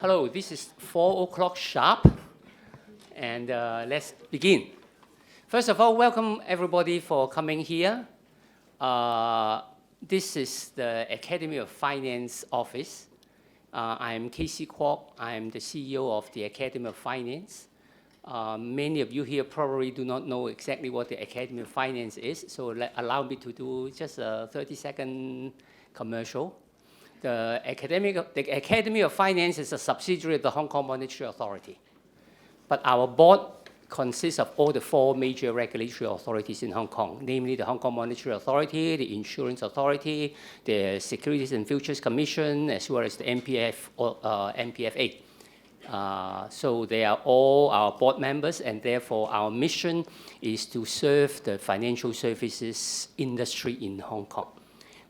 Hello, this is 4 o'clock sharp, and let's begin. First of all, welcome everybody for coming here. This is the Academy of Finance office. I'm Casey Kwok. I'm the CEO of the Academy of Finance. Many of you here probably do not know exactly what the Academy of Finance is, so allow me to do just a 30-second commercial. The Academy of Finance is a subsidiary of the Hong Kong Monetary Authority. But our board consists of all the 4 major regulatory authorities in Hong Kong, namely the Hong Kong Monetary Authority, the Insurance Authority, the Securities and Futures Commission, as well as the MPFA. So they are all our board members, and therefore our mission is to serve the financial services industry in Hong Kong,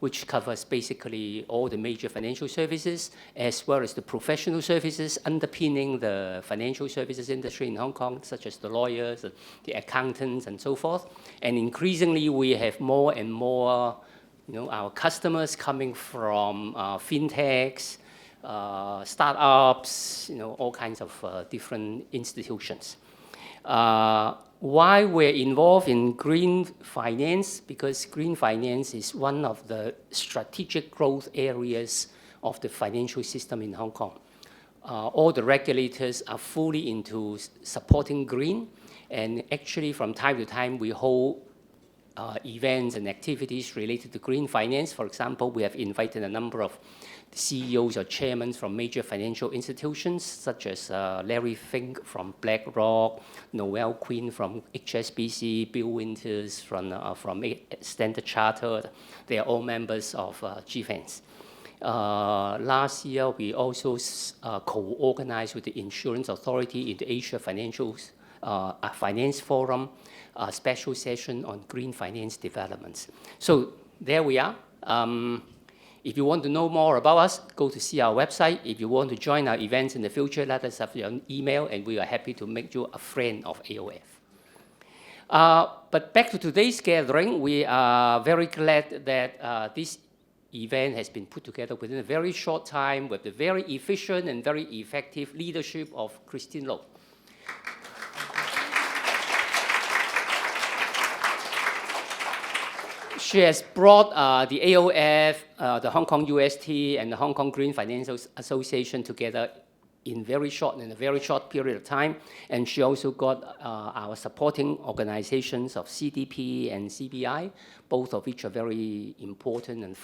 which covers basically all the major financial services, as well as the professional services underpinning the financial services industry in Hong Kong, such as the lawyers, the accountants, and so forth. And increasingly, we have more and more, our customers coming from fintechs, startups, all kinds of different institutions. Why we're involved in green finance? Because green finance is one of the strategic growth areas of the financial system in Hong Kong. All the regulators are fully into supporting green, and actually from time to time we hold events and activities related to green finance. For example, we have invited a number of CEOs or chairmen from major financial institutions, such as Larry Fink from BlackRock, Noel Quinn from HSBC, Bill Winters from Standard Chartered. They are all members of GFANZ. Last year, we also co-organized with the Insurance Authority in the Asia Finance Forum, a special session on green finance developments. So there we are. If you want to know more about us, go to see our website. If you want to join our events in the future, let us have your email, and we are happy to make you a friend of AoF. But back to today's gathering, we are very glad that this event has been put together within a very short time with the very efficient and very effective leadership of Christine Loh. She has brought the AoF, the Hong Kong UST, and the Hong Kong Green Financial Association together in a very short period of time. And she also got our supporting organizations of CDP and CBI, both of which are very important and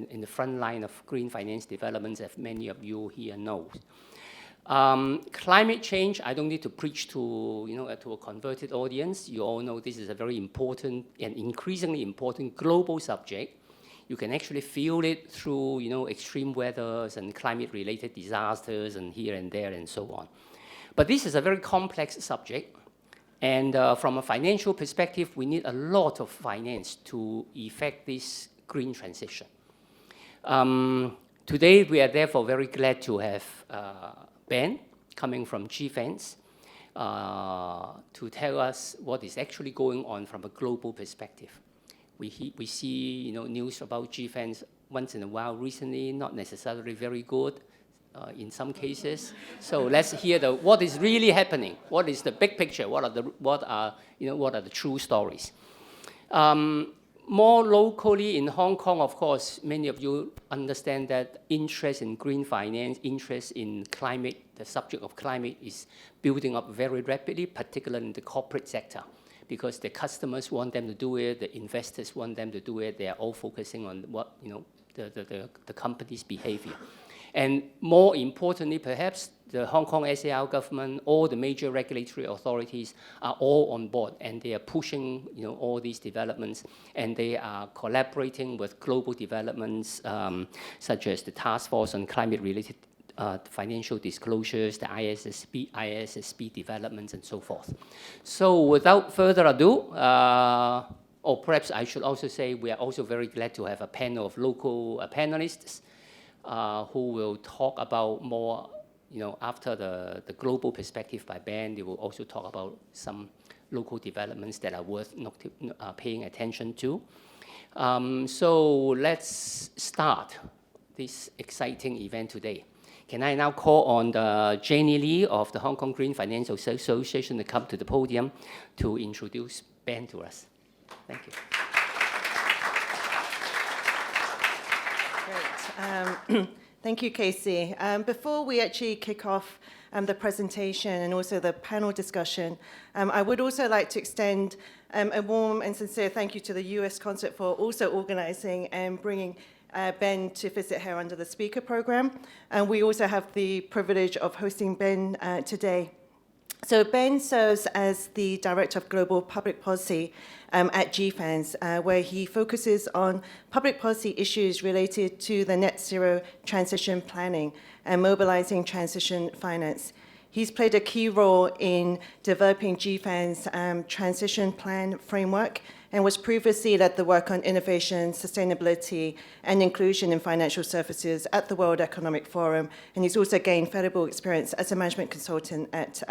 in the front line of green finance developments, as many of you here know. Climate change, I don't need to preach to a converted audience. You all know this is a very important and increasingly important global subject. You can actually feel it through extreme weathers and climate-related disasters and here and there and so on. But this is a very complex subject, and from a financial perspective, we need a lot of finance to effect this green transition. Today, we are therefore very glad to have Ben coming from GFANZ to tell us what is actually going on from a global perspective. We see news about GFANZ once in a while recently, not necessarily very good in some cases. So let's hear what is really happening. What is the big picture? What are the true stories? More locally in Hong Kong, of course, many of you understand that interest in green finance, interest in climate, the subject of climate is building up very rapidly, particularly in the corporate sector, because the customers want them to do it, the investors want them to do it. They are all focusing on what the company's behavior. And more importantly, perhaps, the Hong Kong SAR government, all the major regulatory authorities are all on board, and they are pushing all these developments, and they are collaborating with global developments such as the Task Force on Climate-Related Financial Disclosures, the ISSB developments, and so forth. So without further ado, or perhaps I should also say we are also very glad to have a panel of local panelists who will talk about more, after the global perspective by Ben. They will also talk about some local developments that are worth paying attention to. So let's start this exciting event today. Can I now call on Jenny Lee of the Hong Kong Green Financial Association to come to the podium to introduce Ben to us. Thank you. Great. Thank you, Casey. Before we actually kick off the presentation and also the panel discussion, I would also like to extend a warm and sincere thank you to the US Consulate for also organizing and bringing Ben to visit here under the speaker program. And we also have the privilege of hosting Ben today. So Ben serves as the Director of Global Public Policy at GFANZ, where he focuses on public policy issues related to the net zero transition planning and mobilizing transition finance. He's played a key role in developing GFAN's transition plan framework and was previously led the work on innovation, sustainability, and inclusion in financial services at the World Economic Forum. And he's also gained valuable experience as a management consultant at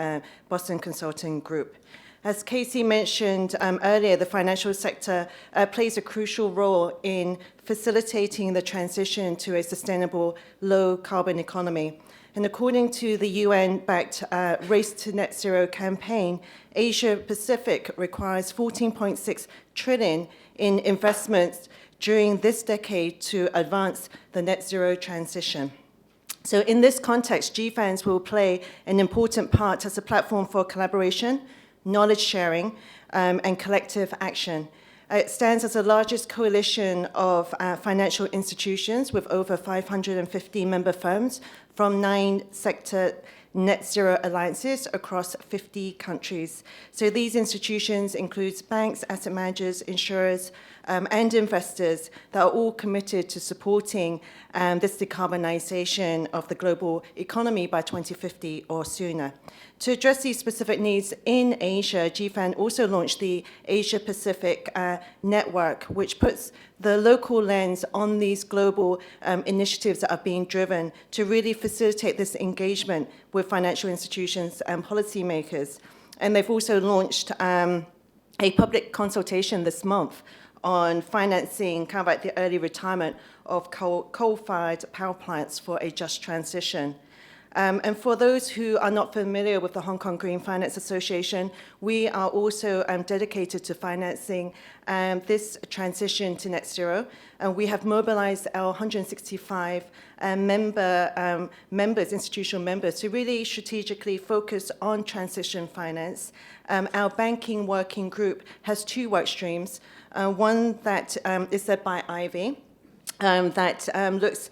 Boston Consulting Group. As Casey mentioned earlier, the financial sector plays a crucial role in facilitating the transition to a sustainable, low-carbon economy. And according to the UN-backed Race to Net Zero campaign, Asia-Pacific requires 14.6 trillion in investments during this decade to advance the net zero transition. So in this context, GFANZ will play an important part as a platform for collaboration, knowledge sharing, and collective action. It stands as the largest coalition of financial institutions with over 550 member firms from 9 sector net zero alliances across 50 countries. So these institutions include banks, asset managers, insurers, and investors that are all committed to supporting this decarbonization of the global economy by 2050 or sooner. To address these specific needs in Asia, GFAN also launched the Asia-Pacific Network, which puts the local lens on these global initiatives that are being driven to really facilitate this engagement with financial institutions and policymakers. And they've also launched a public consultation this month on financing kind of like the early retirement of coal-fired power plants for a just transition. And for those who are not familiar with the Hong Kong Green Finance Association, we are also dedicated to financing this transition to net zero. And we have mobilized our 165 members, institutional members, to really strategically focus on transition finance. Our banking working group has 2 work streams. One that is led by Ivy, that looks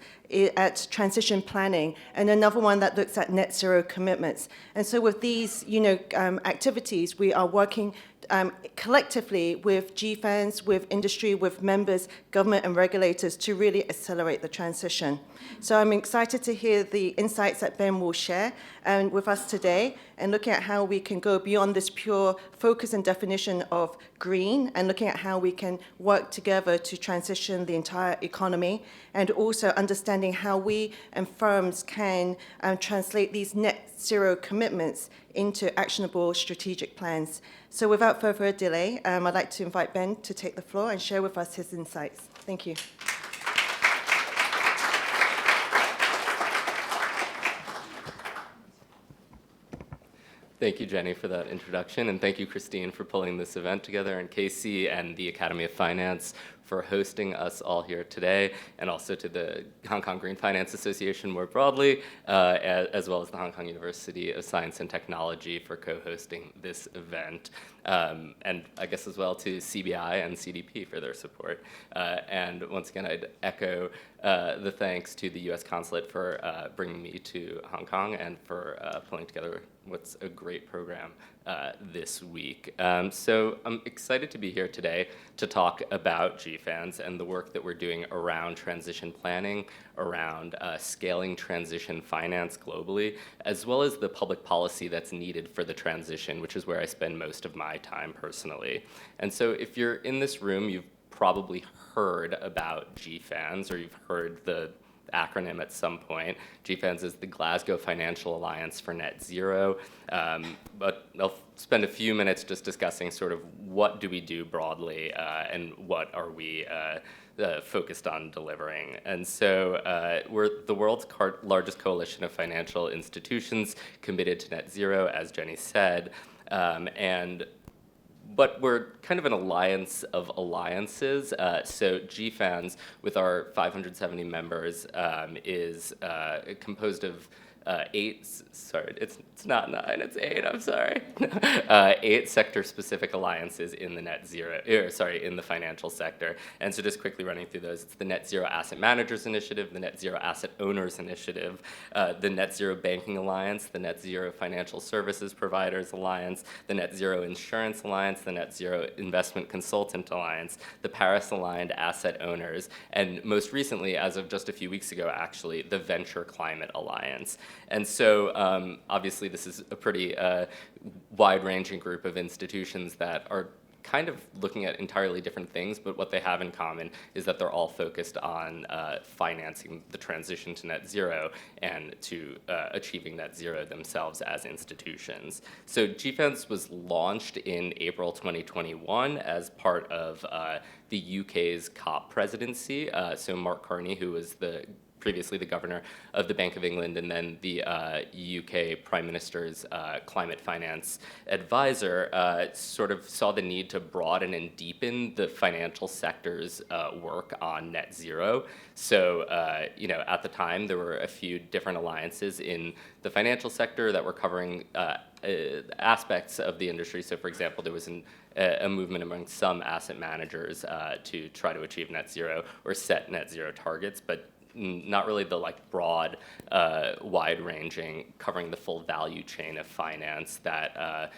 at transition planning, and another one that looks at net zero commitments. And so with these, activities, we are working collectively with GFANZ, with industry, with members, government and regulators to really accelerate the transition. So I'm excited to hear the insights that Ben will share with us today, and looking at how we can go beyond this pure focus and definition of green, and looking at how we can work together to transition the entire economy, and also understanding how we and firms can translate these net zero commitments into actionable strategic plans. So without further delay, I'd like to invite Ben to take the floor and share with us his insights. Thank you. Thank you, Jenny, for that introduction, and thank you, Christine, for pulling this event together, and Casey and the Academy of Finance for hosting us all here today, and also to the Hong Kong Green Finance Association more broadly, as well as the Hong Kong University of Science and Technology for co-hosting this event, and I guess as well to CBI and CDP for their support. And once again, I'd echo the thanks to the US Consulate for bringing me to Hong Kong and for pulling together what's a great program this week. So I'm excited to be here today to talk about GFANZ and the work that we're doing around transition planning, around scaling transition finance globally, as well as the public policy that's needed for the transition, which is where I spend most of my time personally. And so if you're in this room, you've probably heard about GFANZ, or you've heard the acronym at some point. GFANZ is the Glasgow Financial Alliance for Net Zero, but I'll spend a few minutes just discussing sort of what do we do broadly and what are we focused on delivering. And so we're the world's largest coalition of financial institutions committed to net zero, as Jenny said, but we're kind of an alliance of alliances. So GFANZ, with our 570 members, is composed of it's not 9, it's 8, I'm sorry. 8 sector-specific alliances in the in the financial sector. And so just quickly running through those, it's the Net Zero Asset Managers Initiative, the Net Zero Asset Owners Initiative, the Net Zero Banking Alliance, the Net Zero Financial Services Providers Alliance, the Net Zero Insurance Alliance, the Net Zero Investment Consultant Alliance, the Paris-Aligned Asset Owners, and most recently, as of just a few weeks ago actually, the Venture Climate Alliance. And so obviously this is a pretty wide-ranging group of institutions that are kind of looking at entirely different things, but what they have in common is that they're all focused on financing the transition to net zero and to achieving net zero themselves as institutions. So GFANZ was launched in April 2021 as part of the UK's COP presidency. So Mark Carney, who was previously the governor of the Bank of England and then the UK Prime Minister's climate finance advisor, sort of saw the need to broaden and deepen the financial sector's work on net zero. So, at the time, there were a few different alliances in the financial sector that were covering aspects of the industry. So, for example, there was a movement among some asset managers to try to achieve net zero or set net zero targets, but not really the broad, wide-ranging, covering the full value chain of finance that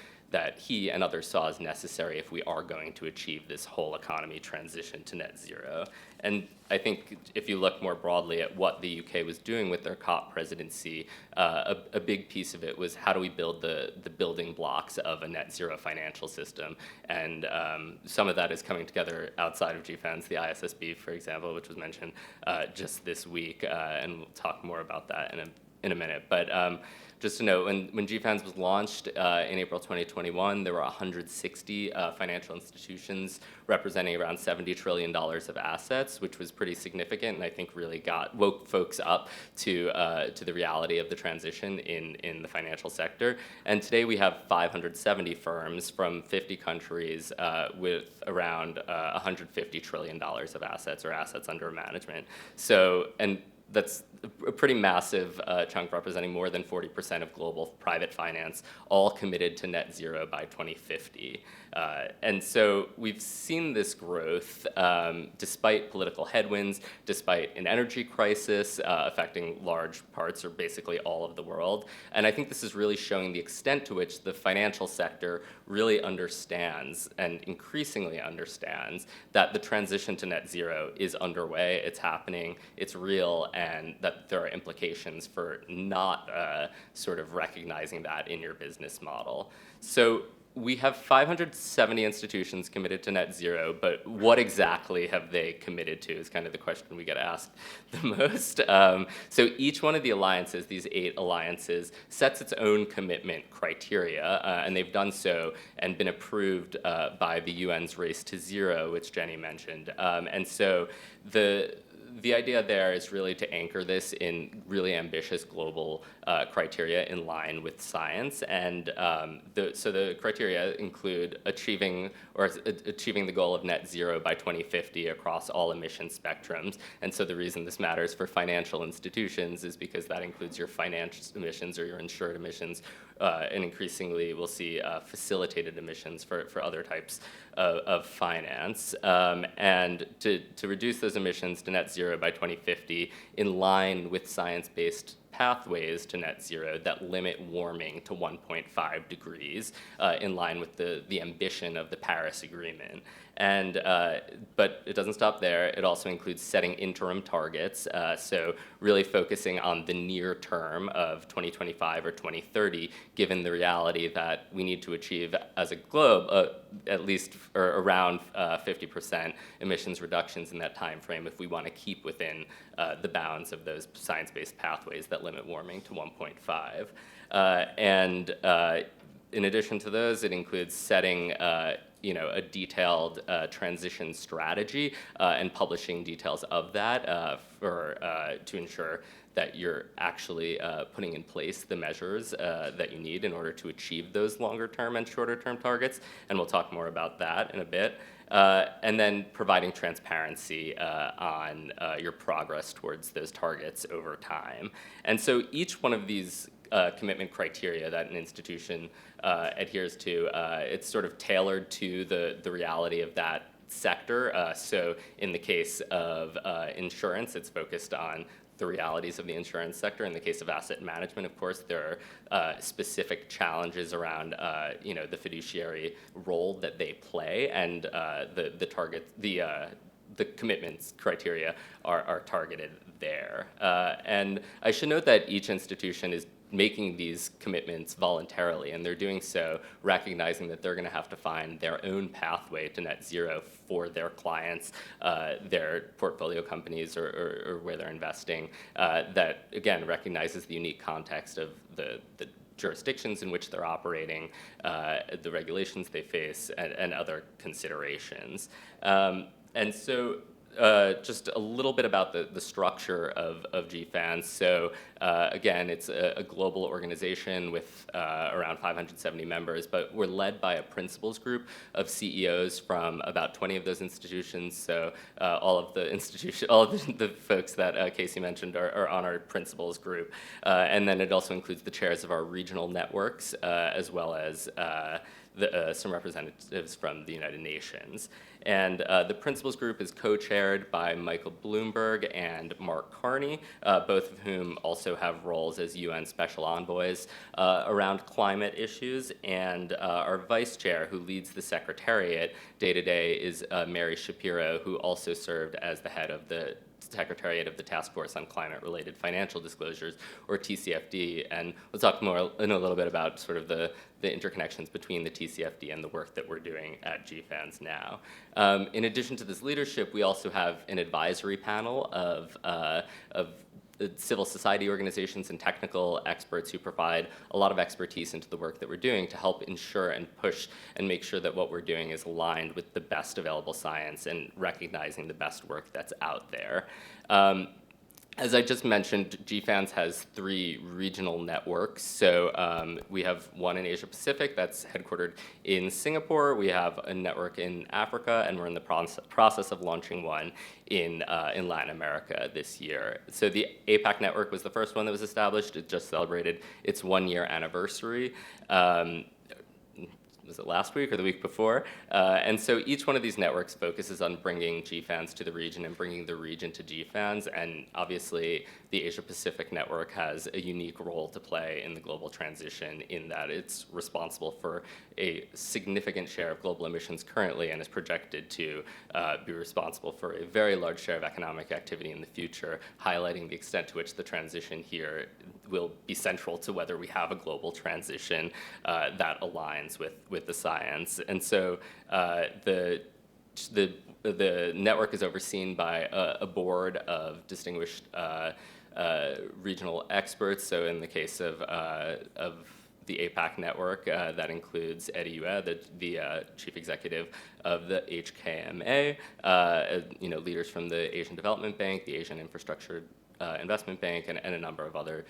he and others saw as necessary if we are going to achieve this whole economy transition to net zero. And I think if you look more broadly at what the UK was doing with their COP presidency, a big piece of it was how do we build the building blocks of a net zero financial system. And some of that is coming together outside of GFANZ, the ISSB, for example, which was mentioned just this week, and we'll talk more about that in a minute. But just to note, when GFANZ was launched in April 2021, there were 160 financial institutions representing around $70 trillion of assets, which was pretty significant, and I think really woke folks up to the reality of the transition in the financial sector. And today we have 570 firms from 50 countries with around $150 trillion of assets or assets under management. So, and that's a pretty massive chunk, representing more than 40% of global private finance, all committed to net zero by 2050. And so we've seen this growth despite political headwinds, despite an energy crisis affecting large parts or basically all of the world. And I think this is really showing the extent to which the financial sector really understands and increasingly understands that the transition to net zero is underway, it's happening, it's real, and that there are implications for not sort of recognizing that in your business model. So we have 570 institutions committed to net zero, but what exactly have they committed to is kind of the question we get asked the most. So each one of the alliances, these 8 alliances, sets its own commitment criteria, and they've done so and been approved by the UN's Race to Zero, which Jenny mentioned. And so the idea there is really to anchor this in really ambitious global criteria in line with science. And so the criteria include achieving the goal of net zero by 2050 across all emission spectrums. And so the reason this matters for financial institutions is because that includes your financed emissions or your insured emissions, and increasingly we'll see facilitated emissions for other types of finance, and to reduce those emissions to net zero by 2050 in line with science-based pathways to net zero that limit warming to 1.5 degrees, in line with the ambition of the Paris Agreement. And but it doesn't stop there. It also includes setting interim targets, so really focusing on the near term of 2025 or 2030, given the reality that we need to achieve as a globe at least or around 50% emissions reductions in that time frame if we want to keep within the bounds of those science-based pathways that limit warming to 1.5. And in addition to those, it includes setting a detailed transition strategy and publishing details of that to ensure that you're actually putting in place the measures that you need in order to achieve those longer term and shorter term targets. And we'll talk more about that in a bit. And then providing transparency on your progress towards those targets over time. And so each one of these commitment criteria that an institution adheres to, it's sort of tailored to the reality of that sector. So in the case of insurance, it's focused on the realities of the insurance sector. In the case of asset management, of course, there are specific challenges around the fiduciary role that they play, and the commitments criteria are targeted there. And I should note that each institution is making these commitments voluntarily, and they're doing so recognizing that they're going to have to find their own pathway to net zero for their clients, their portfolio companies, or where they're investing, that, again, recognizes the unique context of the jurisdictions in which they're operating, the regulations they face, and other considerations. And so just a little bit about the structure of GFANZ. So again, it's a global organization with around 570 members, but we're led by a principals group of CEOs from about 20 of those institutions. So all of the folks that Casey mentioned are on our principals group. And then it also includes the chairs of our regional networks, as well as some representatives from the United Nations. And the principals group is co-chaired by Michael Bloomberg and Mark Carney, both of whom also have roles as UN special envoys around climate issues. And our vice chair, who leads the secretariat day-to-day, is Mary Shapiro, who also served as the head of the Secretariat of the Task Force on Climate-Related Financial Disclosures, or TCFD, and we'll talk more in a little bit about sort of the interconnections between the TCFD and the work that we're doing at GFANZ now. In addition to this leadership, we also have an advisory panel of civil society organizations and technical experts who provide a lot of expertise into the work that we're doing to help ensure and push and make sure that what we're doing is aligned with the best available science and recognizing the best work that's out there. As I just mentioned, GFANZ has 3 regional networks. So we have one in Asia Pacific that's headquartered in Singapore. We have a network in Africa, and we're in the process of launching one in Latin America this year. So the APAC network was the first one that was established. It just celebrated its 1-year anniversary. Was it last week or the week before? And so each one of these networks focuses on bringing GFANZ to the region and bringing the region to GFANZ. And obviously, the Asia Pacific network has a unique role to play in the global transition in that it's responsible for a significant share of global emissions currently and is projected to be responsible for a very large share of economic activity in the future, highlighting the extent to which the transition here will be central to whether we have a global transition that aligns with the science. And so the network is overseen by a board of distinguished regional experts. So in the case of the APAC network, that includes Eddie Yue, the chief executive of the HKMA, leaders from the Asian Development Bank, the Asian Infrastructure Investment Bank, and a number of other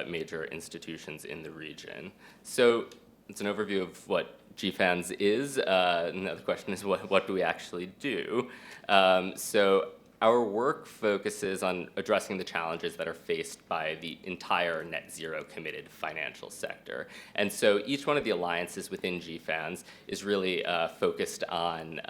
major institutions in the region. So it's an overview of what GFANZ is. And the question is, what do we actually do? So our work focuses on addressing the challenges that are faced by the entire net zero committed financial sector. And so each one of the alliances within GFANZ is really focused on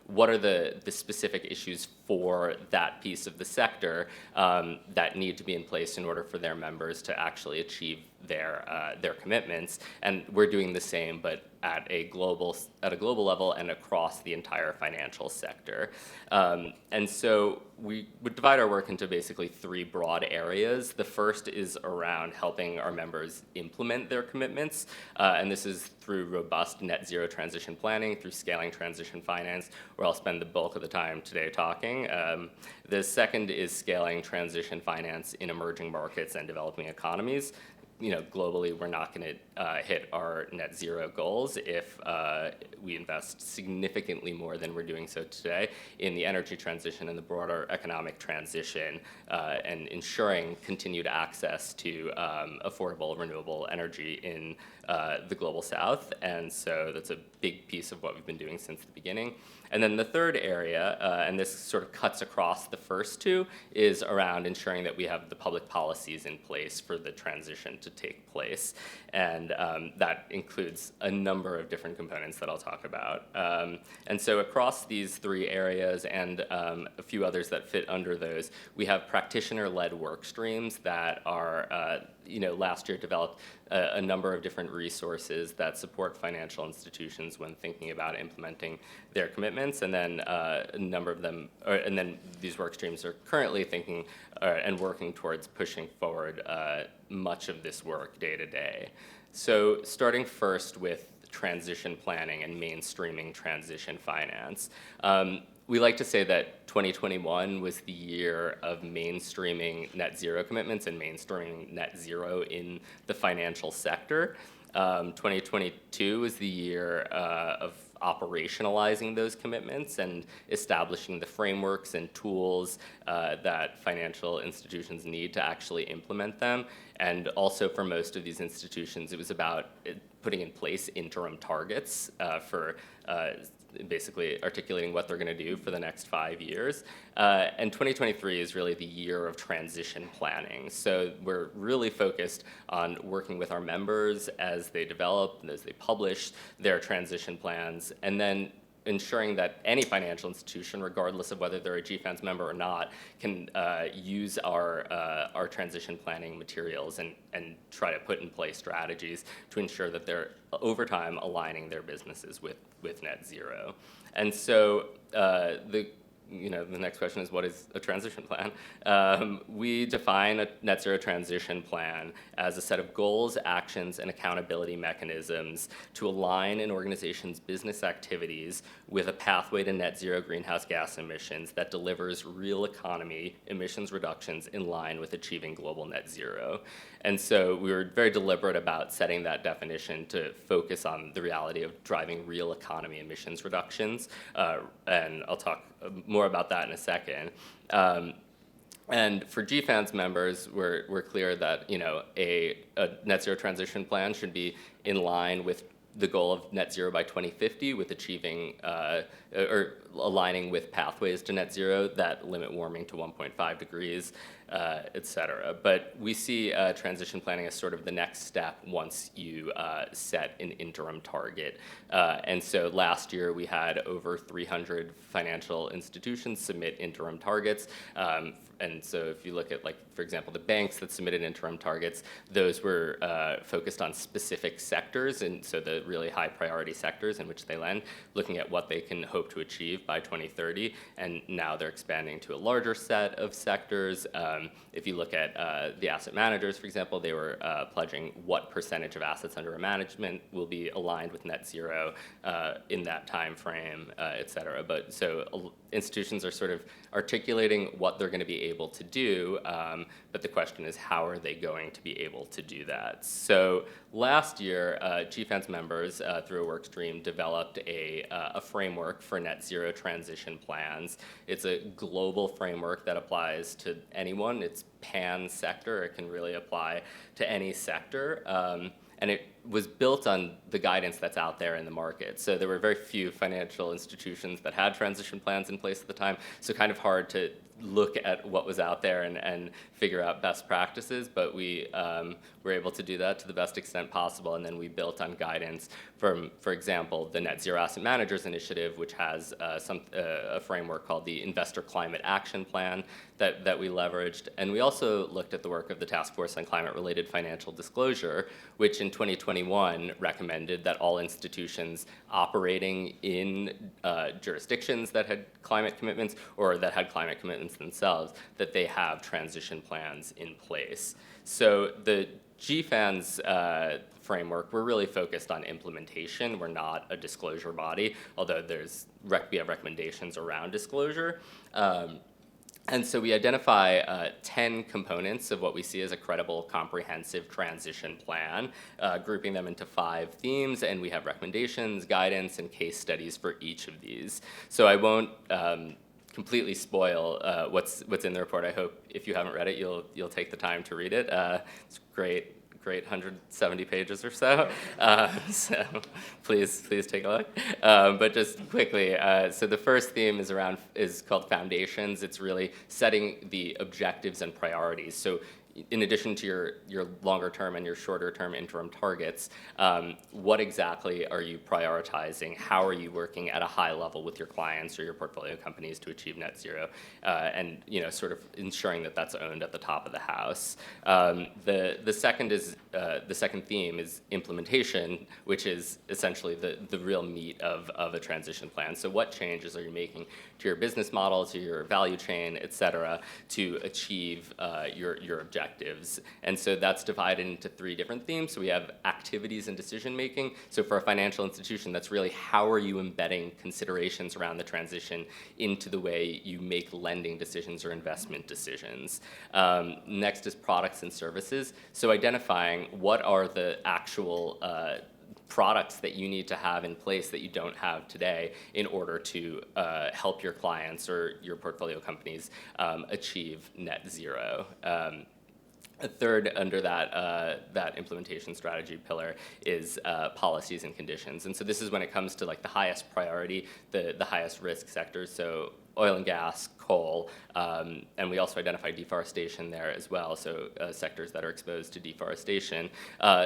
what are the specific issues for that piece of the sector that need to be in place in order for their members to actually achieve their commitments. And we're doing the same, but at a global level and across the entire financial sector. And so we would divide our work into basically 3 broad areas. The first is around helping our members implement their commitments, and this is through robust net zero transition planning, through scaling transition finance, where I'll spend the bulk of the time today talking. The second is scaling transition finance in emerging markets and developing economies. globally, we're not going to hit our net zero goals if we invest significantly more than we're doing so today in the energy transition and the broader economic transition, and ensuring continued access to affordable renewable energy in the global south. And so that's a big piece of what we've been doing since the beginning. And then the third area, and this sort of cuts across the first two, is around ensuring that we have the public policies in place for the transition to take place. And that includes a number of different components that I'll talk about. And so across these three areas and a few others that fit under those, we have practitioner-led work streams that are, last year developed a number of different resources that support financial institutions when thinking about implementing their commitments, and then a number of them, and then these work streams are currently thinking and working towards pushing forward much of this work day to day. So starting first with transition planning and mainstreaming transition finance. We like to say that 2021 was the year of mainstreaming net zero commitments and mainstreaming net zero in the financial sector. 2022 was the year of operationalizing those commitments and establishing the frameworks and tools that financial institutions need to actually implement them. And also for most of these institutions, it was about putting in place interim targets for basically articulating what they're going to do for the next 5 years. And 2023 is really the year of transition planning. So we're really focused on working with our members as they develop and as they publish their transition plans, and then ensuring that any financial institution, regardless of whether they're a GFANZ member or not, can use our transition planning materials and try to put in place strategies to ensure that they're, over time, aligning their businesses with net zero. And so the next question is, what is a transition plan? We define a net zero transition plan as a set of goals, actions, and accountability mechanisms to align an organization's business activities with a pathway to net zero greenhouse gas emissions that delivers real economy emissions reductions in line with achieving global net zero. And so we were very deliberate about setting that definition to focus on the reality of driving real economy emissions reductions, and I'll talk more about that in a second. And for GFANZ members, we're clear that a net zero transition plan should be in line with the goal of net zero by 2050, with achieving or aligning with pathways to net zero that limit warming to 1.5 degrees, et cetera. But we see transition planning as sort of the next step once you set an interim target. And so last year we had over 300 financial institutions submit interim targets. And so if you look at, like, for example, the banks that submitted interim targets, those were focused on specific sectors, and so the really high priority sectors in which they lend, looking at what they can hope to achieve by 2030. And now they're expanding to a larger set of sectors. If you look at the asset managers, for example, they were pledging what percentage of assets under management will be aligned with net zero in that time frame, et cetera. But so institutions are sort of articulating what they're going to be able to do, but the question is, how are they going to be able to do that? So last year, GFANZ members, through a work stream, developed a framework for net zero transition plans. It's a global framework that applies to anyone. It's pan-sector. It can really apply to any sector. And it was built on the guidance that's out there in the market. So there were very few financial institutions that had transition plans in place at the time, so kind of hard to look at what was out there and figure out best practices, but we were able to do that to the best extent possible. And then we built on guidance from, for example, the Net Zero Asset Managers Initiative, which has a framework called the Investor Climate Action Plan that we leveraged. And we also looked at the work of the Task Force on Climate-Related Financial Disclosure, which in 2021 recommended that all institutions operating in jurisdictions that had climate commitments or that had climate commitments themselves, that they have transition plans in place. So the GFANZ framework, we're really focused on implementation. We're not a disclosure body, although we have recommendations around disclosure. And so we identify 10 components of what we see as a credible, comprehensive transition plan, grouping them into 5 themes, and we have recommendations, guidance, and case studies for each of these. So I won't completely spoil what's in the report. I hope if you haven't read it, you'll take the time to read it. It's great 170 pages or so. So please take a look. But just quickly, so the first theme is called Foundations. It's really setting the objectives and priorities. So in addition to your longer term and your shorter term interim targets, what exactly are you prioritizing? How are you working at a high level with your clients or your portfolio companies to achieve net zero? And sort of ensuring that that's owned at the top of the house. The second theme is implementation, which is essentially the real meat of a transition plan. So what changes are you making to your business model, to your value chain, et cetera, to achieve your objectives? And so that's divided into 3 different themes. So we have activities and decision making. So for a financial institution, that's really how are you embedding considerations around the transition into the way you make lending decisions or investment decisions. Next is products and services. So identifying what are the actual products that you need to have in place that you don't have today in order to help your clients or your portfolio companies achieve net zero. A third under that implementation strategy pillar is policies and conditions. And so this is when it comes to like the highest priority, the highest risk sectors, so oil and gas, coal, and we also identify deforestation there as well, so sectors that are exposed to deforestation.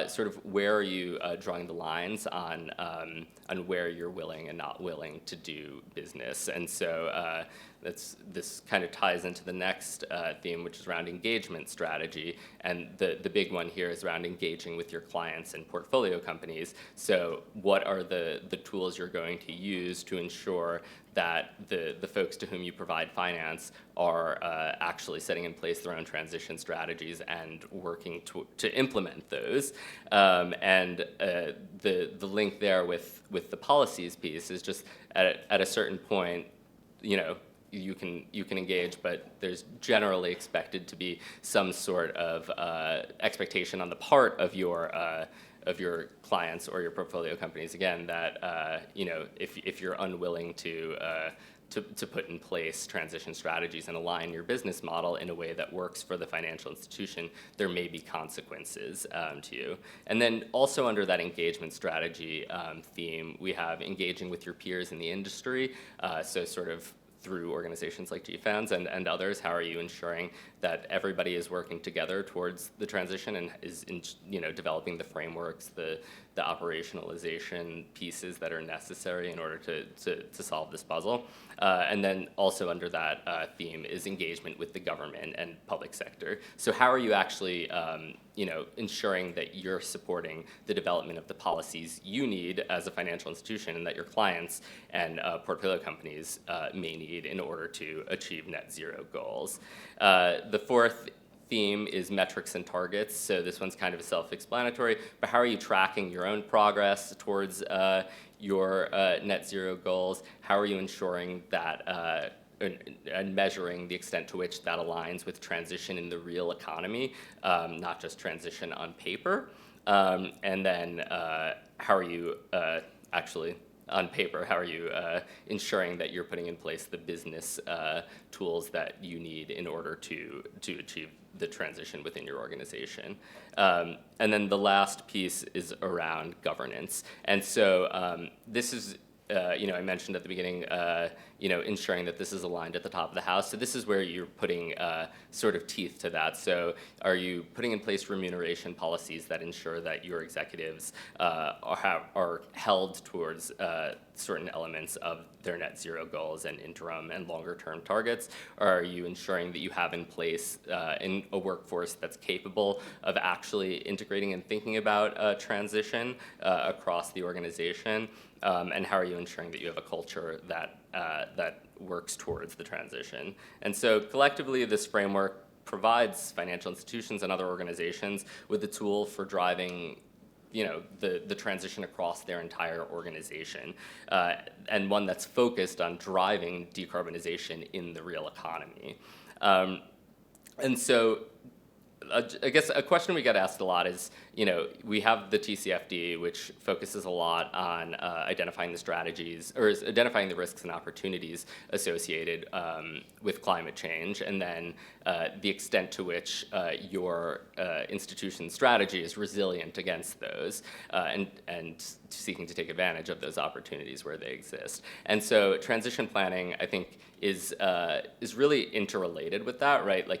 Sort of where are you drawing the lines on where you're willing and not willing to do business? And so this kind of ties into the next theme, which is around engagement strategy. And the big one here is around engaging with your clients and portfolio companies. So what are the tools you're going to use to ensure that the folks to whom you provide finance are actually setting in place their own transition strategies and working to implement those. And the link there with the policies piece is just at a certain point, you can engage, but there's generally expected to be some sort of expectation on the part of your clients or your portfolio companies, again, that if you're unwilling to put in place transition strategies and align your business model in a way that works for the financial institution, there may be consequences to you. And then also under that engagement strategy theme, we have engaging with your peers in the industry, so sort of through organizations like GFANZ and others, how are you ensuring that everybody is working together towards the transition and is developing the frameworks, the operationalization pieces that are necessary in order to solve this puzzle. And then also under that theme is engagement with the government and public sector. So how are you actually ensuring that you're supporting the development of the policies you need as a financial institution and that your clients and portfolio companies may need in order to achieve net zero goals. The fourth theme is metrics and targets. So this one's kind of self-explanatory, but how are you tracking your own progress towards your net zero goals? How are you ensuring that and measuring the extent to which that aligns with transition in the real economy, not just transition on paper? And then how are you actually, on paper, how are you ensuring that you're putting in place the business tools that you need in order to achieve the transition within your organization? And then the last piece is around governance. And so this is, I mentioned at the beginning, ensuring that this is aligned at the top of the house. So this is where you're putting sort of teeth to that. So are you putting in place remuneration policies that ensure that your executives are held towards certain elements of their net zero goals and interim and longer term targets? Or are you ensuring that you have in place in a workforce that's capable of actually integrating and thinking about transition across the organization? And how are you ensuring that you have a culture that works towards the transition? And so collectively, this framework provides financial institutions and other organizations with a tool for driving the transition across their entire organization, and one that's focused on driving decarbonization in the real economy. And so I guess a question we get asked a lot is, we have the TCFD, which focuses a lot on identifying the strategies, or is identifying the risks and opportunities associated with climate change, and then the extent to which your institution's strategy is resilient against those, and seeking to take advantage of those opportunities where they exist. And so transition planning, I think, is really interrelated with that, right? Like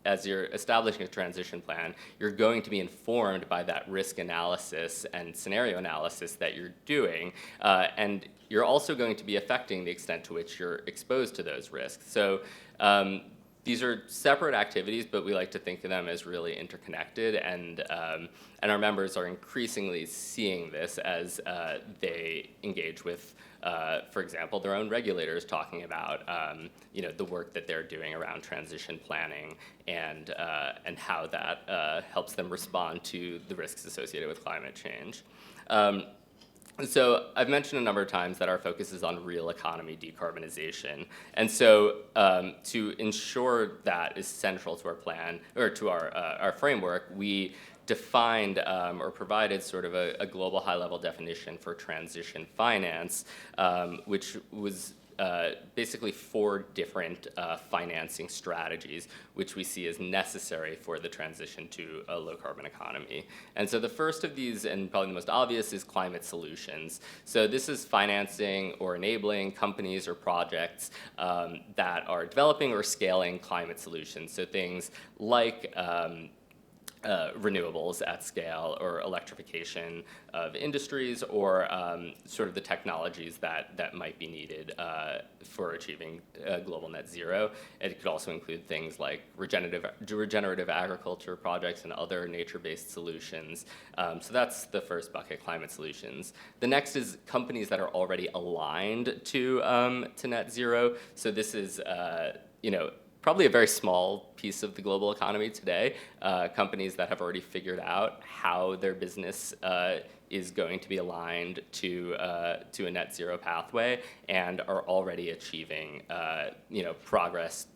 as you're establishing a transition plan, you're going to be informed by that risk analysis and scenario analysis that you're doing, and you're also going to be affecting the extent to which you're exposed to those risks. So these are separate activities, but we like to think of them as really interconnected, and our members are increasingly seeing this as they engage with, for example, their own regulators, talking about the work that they're doing around transition planning and how that helps them respond to the risks associated with climate change. So I've mentioned a number of times that our focus is on real economy decarbonization. And so to ensure that is central to our plan, or to our framework, we defined or provided sort of a global high-level definition for transition finance, which was basically 4 different financing strategies which we see as necessary for the transition to a low-carbon economy. And so the first of these, and probably the most obvious, is climate solutions. So this is financing or enabling companies or projects that are developing or scaling climate solutions. So things like renewables at scale, or electrification of industries, or sort of the technologies that might be needed for achieving global net zero. It could also include things like regenerative agriculture projects and other nature-based solutions. So that's the first bucket, climate solutions. The next is companies that are already aligned to net zero. So this is probably a very small piece of the global economy today, companies that have already figured out how their business is going to be aligned to a net zero pathway, and are already achieving progress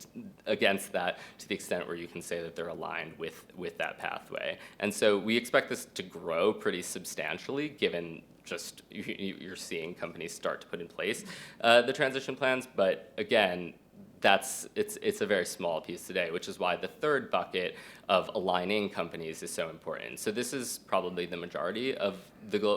against that, to the extent where you can say that they're aligned with that pathway. And so we expect this to grow pretty substantially, given just you're seeing companies start to put in place the transition plans. But again, it's a very small piece today, which is why the third bucket of aligning companies is so important. So this is probably the majority of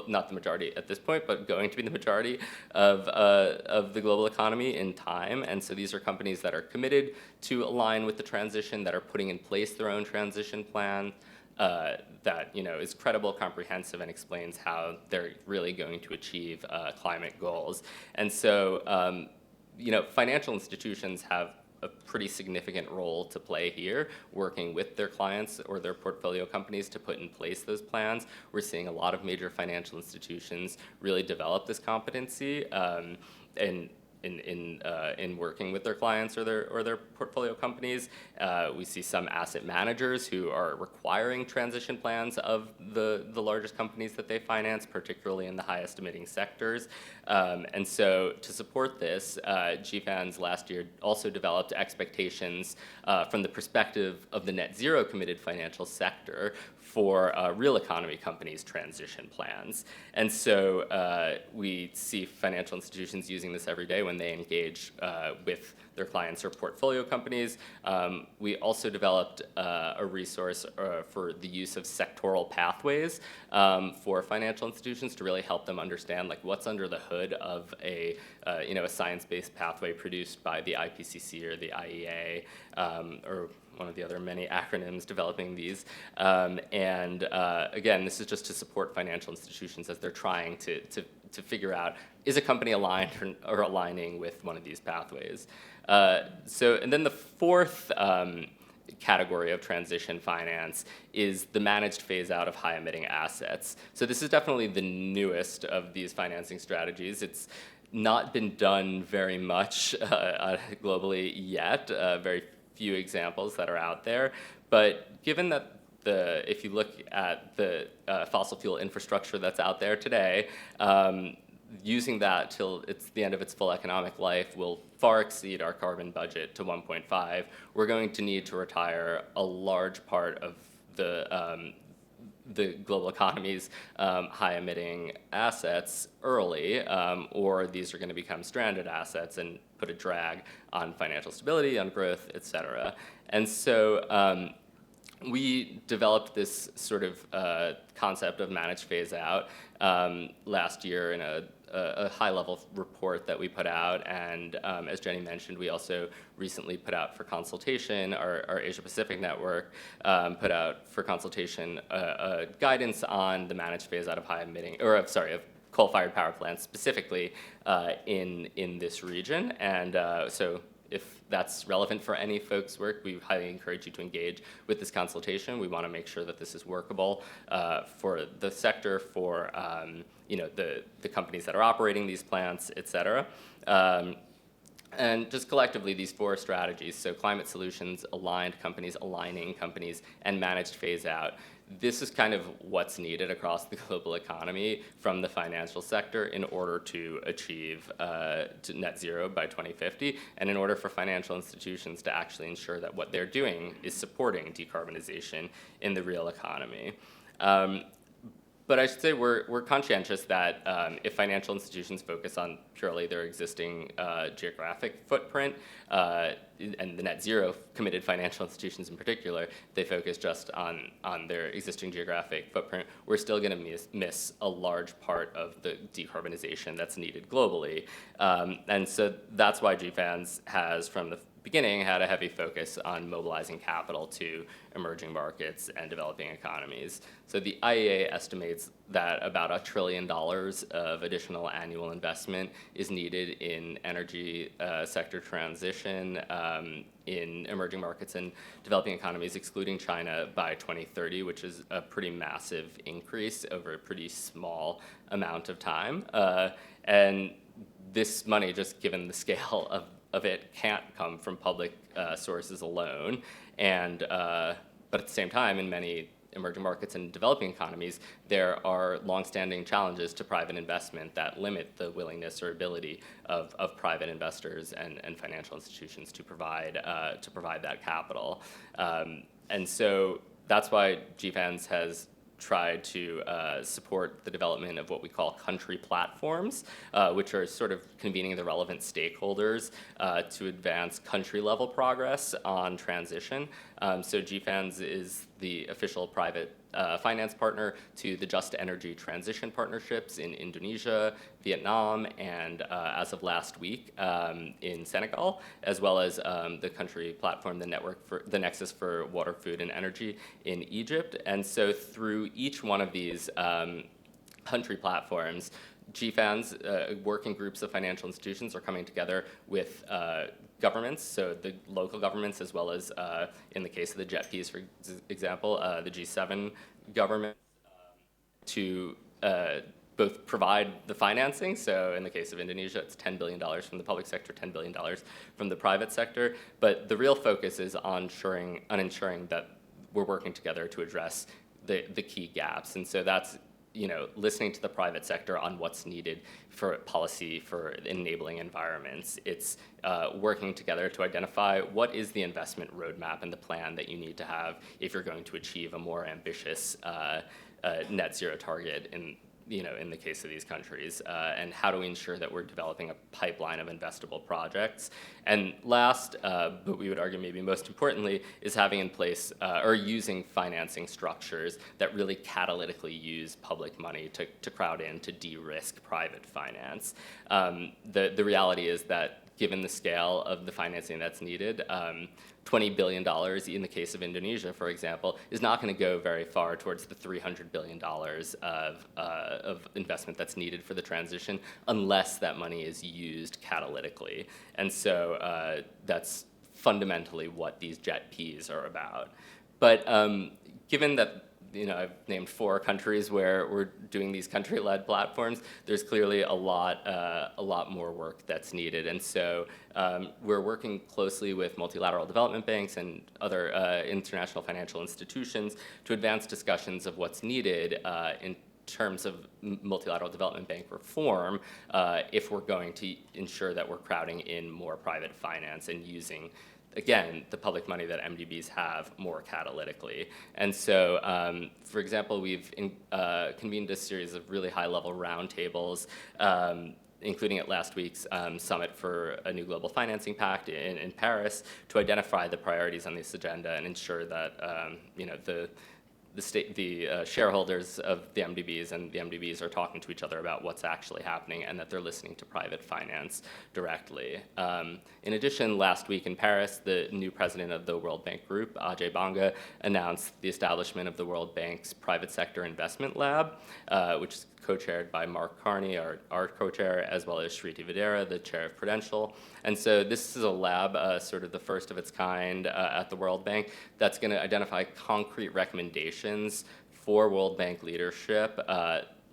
not the majority at this point, but going to be the majority of the global economy in time. And so these are companies that are committed to align with the transition, that are putting in place their own transition plan, that is credible, comprehensive, and explains how they're really going to achieve climate goals. And so financial institutions have a pretty significant role to play here, working with their clients or their portfolio companies to put in place those plans. We're seeing a lot of major financial institutions really develop this competency in working with their clients or their portfolio companies. We see some asset managers who are requiring transition plans of the largest companies that they finance, particularly in the highest emitting sectors. And so to support this, GFANZ last year also developed expectations from the perspective of the net zero committed financial sector for real economy companies' transition plans. And so we see financial institutions using this every day when they engage with their clients or portfolio companies. We also developed a resource for the use of sectoral pathways for financial institutions to really help them understand what's under the hood of a science-based pathway produced by the IPCC or the IEA, or one of the other many acronyms developing these. Again, this is just to support financial institutions as they're trying to figure out, is a company aligned or aligning with one of these pathways? And then the fourth category of transition finance is the managed phase out of high emitting assets. So this is definitely the newest of these financing strategies. It's not been done very much globally yet, very few examples that are out there. But given that if you look at the fossil fuel infrastructure that's out there today, using that till it's the end of its full economic life will far exceed our carbon budget to 1.5. We're going to need to retire a large part of the global economy's high-emitting assets early, or these are going to become stranded assets and put a drag on financial stability, on growth, et cetera. And so we developed this sort of concept of managed phase-out last year in a high-level report that we put out, and as Jenny mentioned, we also recently put out for Consultation, our Asia-Pacific network, put out for Consultation guidance on the managed phase-out of of coal-fired power plants, specifically in this region, and so if that's relevant for any folks' work, we highly encourage you to engage with this consultation. We want to make sure that this is workable for the sector, for the companies that are operating these plants, et cetera. And just collectively, these 4 strategies, so climate solutions, aligned companies, aligning companies, and managed phase-out, this is kind of what's needed across the global economy from the financial sector in order to achieve net zero by 2050, and in order for financial institutions to actually ensure that what they're doing is supporting decarbonization in the real economy. But I should say we're conscientious that if financial institutions focus on purely their existing geographic footprint, and the net zero committed financial institutions in particular, they focus just on their existing geographic footprint, we're still going to miss a large part of the decarbonization that's needed globally. And so that's why GFANZ has, from the beginning, had a heavy focus on mobilizing capital to emerging markets and developing economies. So the IEA estimates that about $1 trillion of additional annual investment is needed in energy sector transition in emerging markets and developing economies, excluding China, by 2030, which is a pretty massive increase over a pretty small amount of time. And this money, just given the scale of it, can't come from public sources alone. And but at the same time, in many emerging markets and developing economies, there are longstanding challenges to private investment that limit the willingness or ability of private investors and financial institutions to provide that capital. And so that's why GFANZ has tried to support the development of what we call country platforms, which are sort of convening the relevant stakeholders to advance country-level progress on transition. So GFANZ is the official private finance partner to the Just Energy Transition Partnerships in Indonesia, Vietnam, and as of last week in Senegal, as well as the country platform, the Nexus for Water, Food, and Energy in Egypt. And so through each one of these country platforms, GFANZ, working groups of financial institutions, are coming together with governments, so the local governments, as well as, in the case of the JETPs, for example, the G7 government, to both provide the financing. So in the case of Indonesia, it's $10 billion from the public sector, $10 billion from the private sector. But the real focus is on ensuring that we're working together to address the key gaps. And so that's listening to the private sector on what's needed for policy for enabling environments. It's working together to identify what is the investment roadmap and the plan that you need to have if you're going to achieve a more ambitious net zero target in the case of these countries, and how do we ensure that we're developing a pipeline of investable projects. And last, but we would argue maybe most importantly, is having in place or using financing structures that really catalytically use public money to crowd in to de-risk private finance. The reality is that given the scale of the financing that's needed, $20 billion in the case of Indonesia, for example, is not going to go very far towards the $300 billion of investment that's needed for the transition unless that money is used catalytically. And so that's fundamentally what these JETPs are about. But given that I've named 4 countries where we're doing these country-led platforms, there's clearly a lot more work that's needed. And so we're working closely with multilateral development banks and other international financial institutions to advance discussions of what's needed in terms of multilateral development bank reform, if we're going to ensure that we're crowding in more private finance and using, again, the public money that MDBs have more catalytically. And so, for example, we've convened a series of really high-level roundtables, including at last week's summit for a new global financing pact in Paris, to identify the priorities on this agenda and ensure that the shareholders of the MDBs and the MDBs are talking to each other about what's actually happening and that they're listening to private finance directly. In addition, last week in Paris, the new president of the World Bank Group, Ajay Banga, announced the establishment of the World Bank's Private Sector Investment Lab, which is co-chaired by Mark Carney, our co-chair, as well as Shriti Videra, the chair of Prudential. And so this is a lab, sort of the first of its kind at the World Bank, that's going to identify concrete recommendations for World Bank leadership,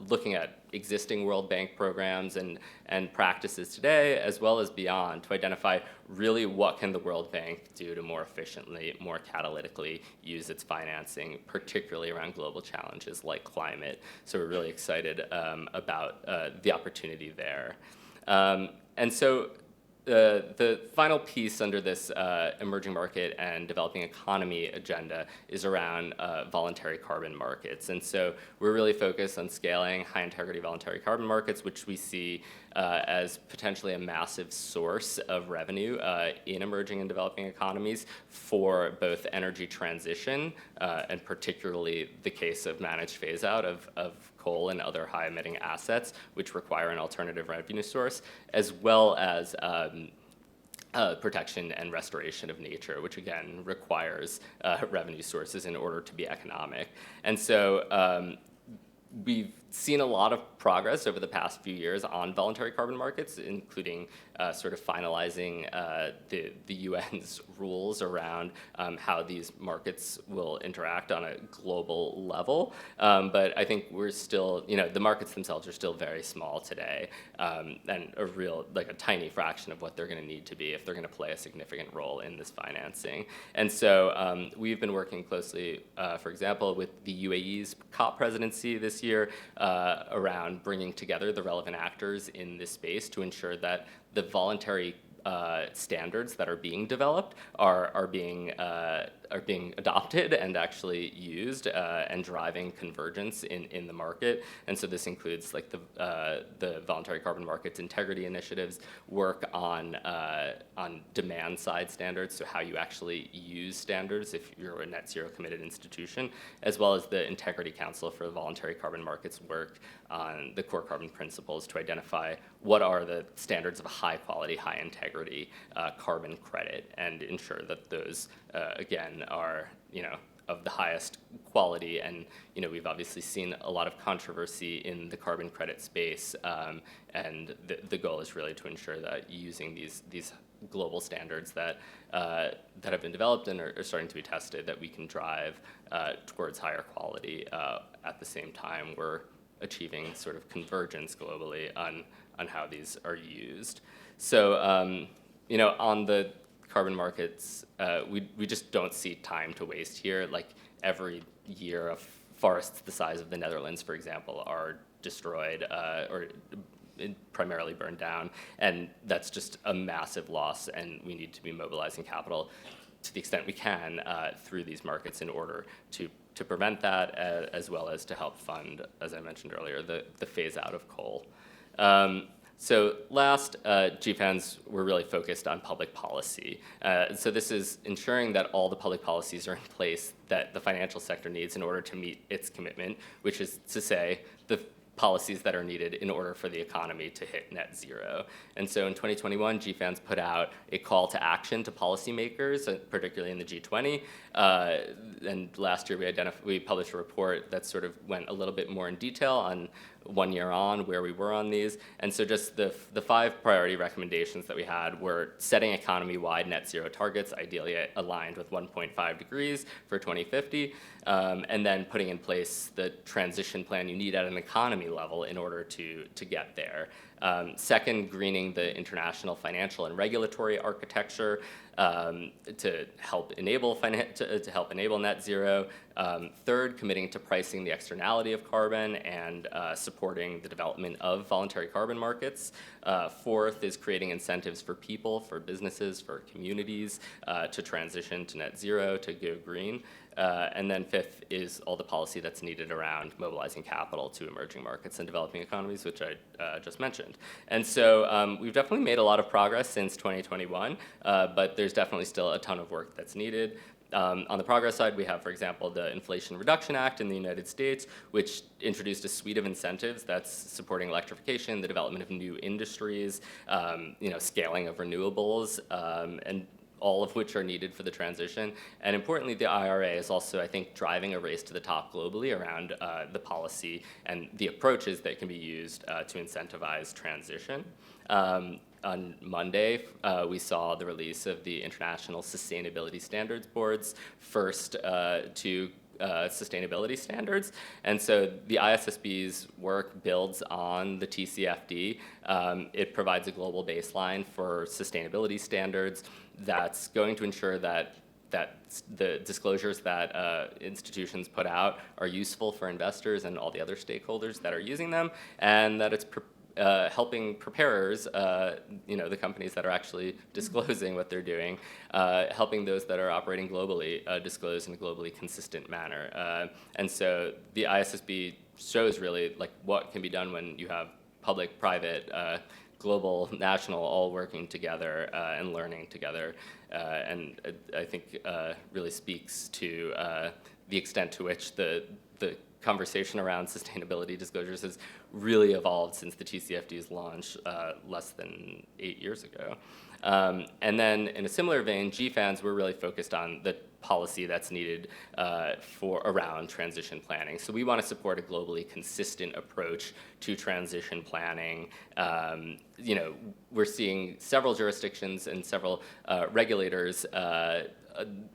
looking at existing World Bank programs and practices today, as well as beyond, to identify really what can the World Bank do to more efficiently, more catalytically use its financing, particularly around global challenges like climate. So we're really excited about the opportunity there. And so the final piece under this emerging market and developing economy agenda is around voluntary carbon markets. And so we're really focused on scaling high integrity voluntary carbon markets, which we see as potentially a massive source of revenue in emerging and developing economies for both energy transition, and particularly the case of managed phase out of coal and other high emitting assets, which require an alternative revenue source, as well as protection and restoration of nature, which again requires revenue sources in order to be economic. And so we've seen a lot of progress over the past few years on voluntary carbon markets, including sort of finalizing the UN's rules around how these markets will interact on a global level. But I think we're still, the markets themselves are still very small today, and a tiny fraction of what they're going to need to be if they're going to play a significant role in this financing. And so we've been working closely, for example, with the UAE's COP presidency this year, around bringing together the relevant actors in this space to ensure that the voluntary standards that are being developed are being adopted and actually used and driving convergence in the market. And so this includes like the voluntary carbon markets integrity initiatives, work on demand side standards, so how you actually use standards if you're a net zero committed institution, as well as the Integrity Council for Voluntary Carbon Markets work on the core carbon principles to identify what are the standards of a high quality, high integrity carbon credit, and ensure that those, again, are, of the highest quality. And, we've obviously seen a lot of controversy in the carbon credit space, and the goal is really to ensure that using these global standards that have been developed and are starting to be tested, that we can drive towards higher quality. At the same time, we're achieving sort of convergence globally on how these are used. So, on the carbon markets, we just don't see time to waste here. Like every year, of forests the size of the Netherlands, for example, are destroyed or primarily burned down, and that's just a massive loss, and we need to be mobilizing capital to the extent we can through these markets in order to prevent that, as well as to help fund, as I mentioned earlier, the phase out of coal. So last, GFANZ were really focused on public policy. So this is ensuring that all the public policies are in place that the financial sector needs in order to meet its commitment, which is to say the policies that are needed in order for the economy to hit net zero. And so in 2021, GFANZ put out a call to action to policymakers, particularly in the G20. And last year we published a report that sort of went a little bit more in detail on 1 year on where we were on these. And so just the 5 priority recommendations that we had were setting economy-wide net zero targets, ideally aligned with 1.5 degrees for 2050, and then putting in place the transition plan you need at an economy level in order to get there. Second, greening the international financial and regulatory architecture to help enable net zero. Third, committing to pricing the externality of carbon and supporting the development of voluntary carbon markets. Fourth is creating incentives for people, for businesses, for communities to transition to net zero, to go green. And then fifth is all the policy that's needed around mobilizing capital to emerging markets and developing economies, which I just mentioned. And so we've definitely made a lot of progress since 2021, but there's definitely still a ton of work that's needed. On the progress side, we have, for example, the Inflation Reduction Act in the United States, which introduced a suite of incentives that's supporting electrification, the development of new industries, scaling of renewables, and all of which are needed for the transition. And importantly, the IRA is also, I think, driving a race to the top globally around the policy and the approaches that can be used to incentivize transition. On Monday, we saw the release of the International Sustainability Standards Board's first two sustainability standards. And so the ISSB's work builds on the TCFD. It provides a global baseline for sustainability standards that's going to ensure that the disclosures that institutions put out are useful for investors and all the other stakeholders that are using them, and that it's helping preparers, the companies that are actually disclosing what they're doing, helping those that are operating globally disclose in a globally consistent manner. And so the ISSB shows really like what can be done when you have public, private, global, national, all working together and learning together. And I think really speaks to the extent to which the conversation around sustainability disclosures has really evolved since the TCFD's launch less than 8 years ago. And then in a similar vein, GFANZ, we're really focused on the policy that's needed around transition planning. So we want to support a globally consistent approach to transition planning. We're seeing several jurisdictions and several regulators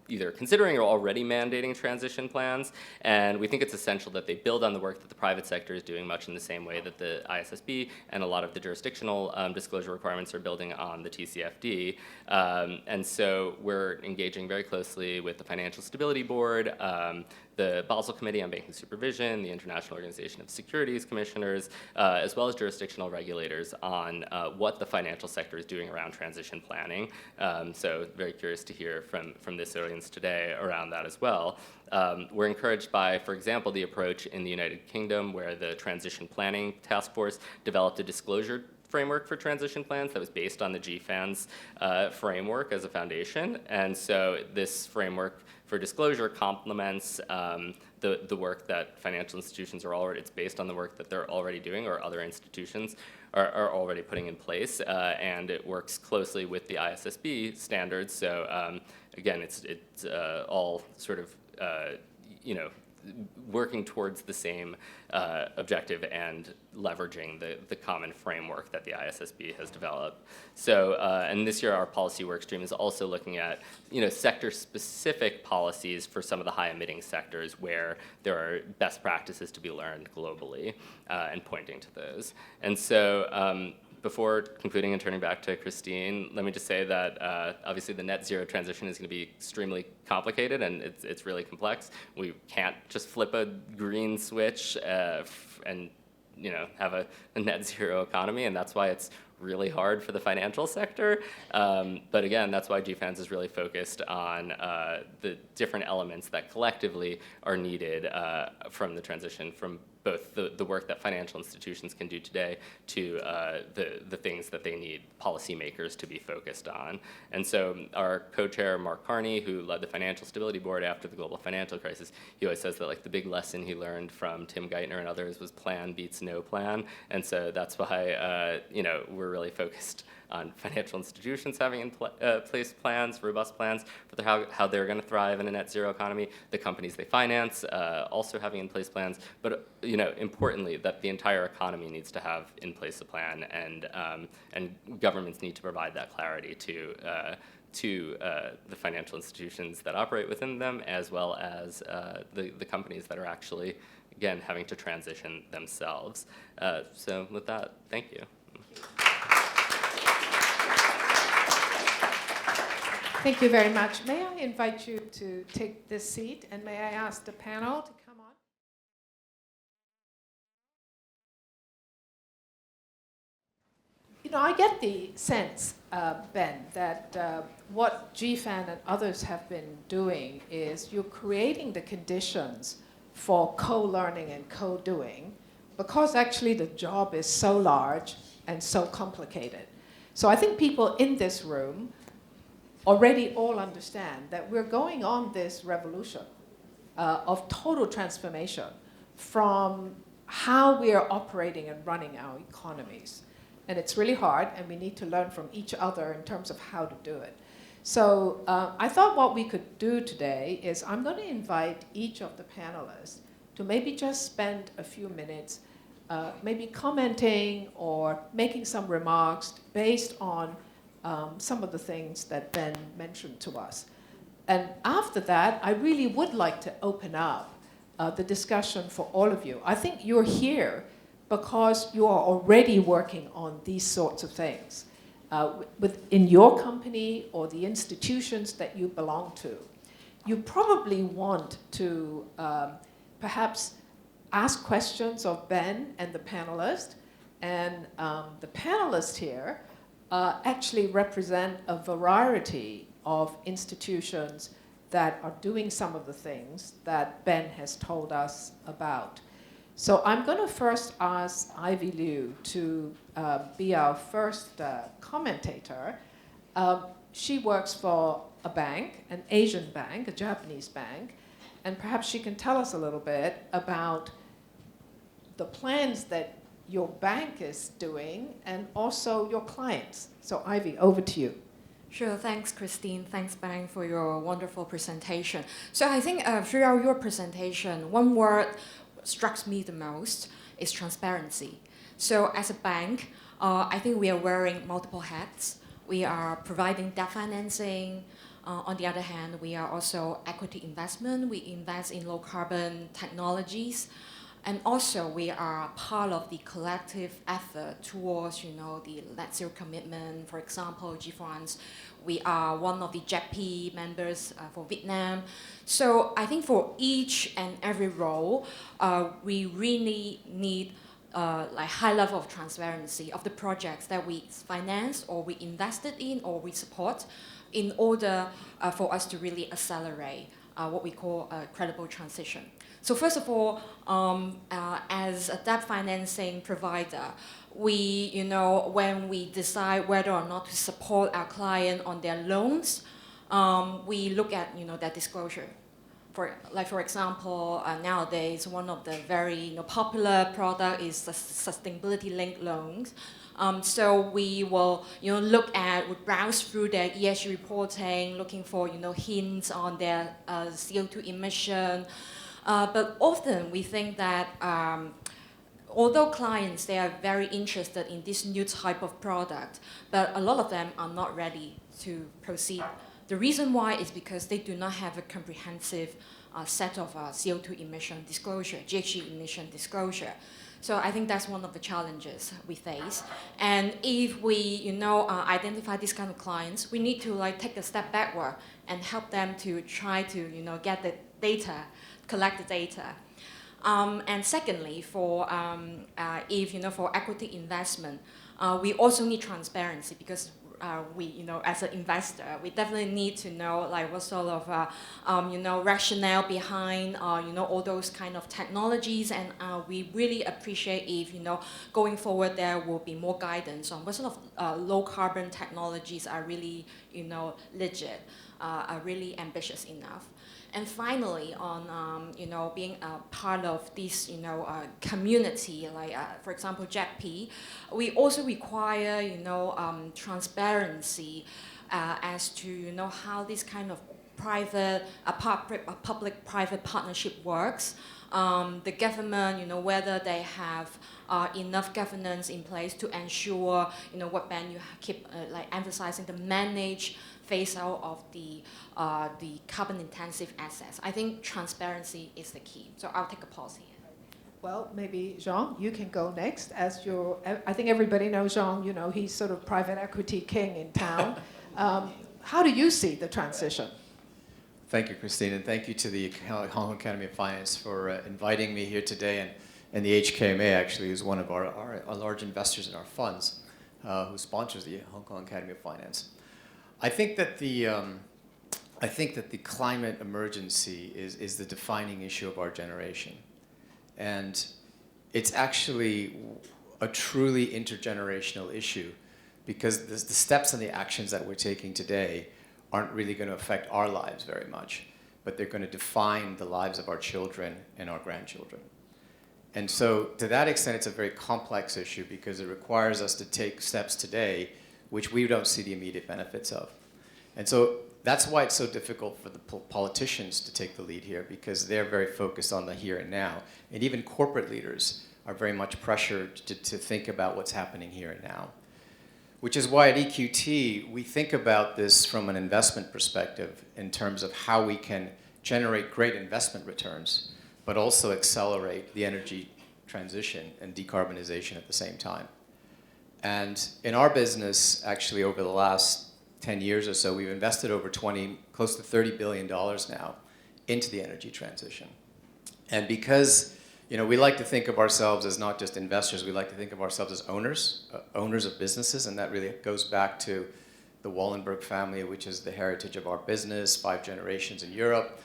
either considering or already mandating transition plans, and we think it's essential that they build on the work that the private sector is doing, much in the same way that the ISSB and a lot of the jurisdictional disclosure requirements are building on the TCFD. And so we're engaging very closely with the Financial Stability Board, the Basel Committee on Banking Supervision, the International Organization of Securities Commissioners, as well as jurisdictional regulators on what the financial sector is doing around transition planning. So very curious to hear from this audience today around that as well. We're encouraged by, for example, the approach in the United Kingdom where the Transition Planning Task Force developed a disclosure framework for transition plans that was based on the GFANZ framework as a foundation. And so this framework for disclosure complements the work that financial institutions are already, it's based on the work that they're already doing or other institutions are already putting in place, and it works closely with the ISSB standards. So again, it's all sort of, working towards the same objective and leveraging the common framework that the ISSB has developed. So, and this year our policy workstream is also looking at, sector-specific policies for some of the high-emitting sectors where there are best practices to be learned globally, and pointing to those. And so, before concluding and turning back to Christine, let me just say that obviously the net zero transition is going to be extremely complicated and it's really complex. We can't just flip a green switch and have a net zero economy, and that's why it's really hard for the financial sector. But again, that's why GFANZ is really focused on the different elements that collectively are needed from the transition, from both the work that financial institutions can do today to the things that they need policymakers to be focused on. And so our co-chair, Mark Carney, who led the Financial Stability Board after the global financial crisis, he always says that the big lesson he learned from Tim Geithner and others was plan beats no plan. And so that's why we're really focused on financial institutions having in place plans, robust plans for how they're going to thrive in a net zero economy, the companies they finance also having in place plans, but importantly that the entire economy needs to have in place a plan, and governments need to provide that clarity to the financial institutions that operate within them, as well as the companies that are actually, again, having to transition themselves. So with that, thank you. Thank you very much. May I invite you to take this seat, and may I ask the panel to come on? You know, I get the sense, Ben, that what GFAN and others have been doing is you're creating the conditions for co-learning and co-doing, because actually the job is so large and so complicated. So I think people in this room already all understand that we're going on this revolution of total transformation from how we are operating and running our economies. And it's really hard, and we need to learn from each other in terms of how to do it. So I thought what we could do today is I'm going to invite each of the panelists to maybe just spend a few minutes maybe commenting or making some remarks based on some of the things that Ben mentioned to us. And after that, I really would like to open up the discussion for all of you. I think you're here because you are already working on these sorts of things within your company or the institutions that you belong to. You probably want to perhaps ask questions of Ben and the panelists. And the panelists here actually represent a variety of institutions that are doing some of the things that Ben has told us about. So I'm going to first ask Ivy Liu to be our first commentator. She works for a bank, an Asian bank, a Japanese bank, and perhaps she can tell us a little bit about the plans that your bank is doing and also your clients. So Ivy, over to you. Sure, thanks Christine, thanks Ben for your wonderful presentation. So I think throughout your presentation, one word struck me the most is transparency. So as a bank, I think we are wearing multiple hats. We are providing debt financing. On the other hand, we are also equity investment. We invest in low carbon technologies. And also, we are part of the collective effort towards, the net zero commitment. For example, GFANZ, we are one of the JEP members for Vietnam. So I think for each and every role, we really need like high level of transparency of the projects that we finance or we invested in or we support in order for us to really accelerate what we call a credible transition. So first of all, as a debt financing provider, we, when we decide whether or not to support our client on their loans, we look at, their disclosure. For example, nowadays, one of the very popular product is the sustainability-linked loans. So we will, we browse through their ESG reporting, looking for, hints on their CO2 emission. But often we think that although clients, they are very interested in this new type of product, but a lot of them are not ready to proceed. The reason why is because they do not have a comprehensive set of CO2 emission disclosure, GHG emission disclosure. So I think that's one of the challenges we face. And if we, identify these kind of clients, we need to take a step backward and help them to try to, get the data, collect the data. And secondly, for for equity investment, we also need transparency because we, as an investor, we definitely need to know what sort of, rationale behind, all those kind of technologies. And we really appreciate if, going forward, there will be more guidance on what sort of low carbon technologies are really, legit, are really ambitious enough. And finally, on being a part of this community, for example JEP, we also require transparency as to how this kind of public-private partnership works. The government, whether they have enough governance in place to ensure what Ben you keep emphasizing, the managed phase out of the carbon-intensive assets. I think transparency is the key. So I'll take a pause here. Well, maybe Jean, you can go next. As your, I think everybody knows Jean. You know, he's sort of private equity king in town. How do you see the transition? Thank you, Christine, and thank you to the Hong Kong Academy of Finance for inviting me here today, and the HKMA actually is one of our large investors in our funds who sponsors the Hong Kong Academy of Finance. I think that the climate emergency is the defining issue of our generation, and it's actually a truly intergenerational issue, because the steps and the actions that we're taking today aren't really going to affect our lives very much, but they're going to define the lives of our children and our grandchildren. And so to that extent, it's a very complex issue, because it requires us to take steps today which we don't see the immediate benefits of. And so that's why it's so difficult for the politicians to take the lead here, because they're very focused on the here and now. And even corporate leaders are very much pressured to think about what's happening here and now. Which is why at EQT, we think about this from an investment perspective in terms of how we can generate great investment returns, but also accelerate the energy transition and decarbonization at the same time. And in our business, actually over the last 10 years or so, we've invested over close to $30 billion now into the energy transition. And because we like to think of ourselves as not just investors, we like to think of ourselves as owners of businesses, and that really goes back to the Wallenberg family, which is the heritage of our business, 5 generations in Europe,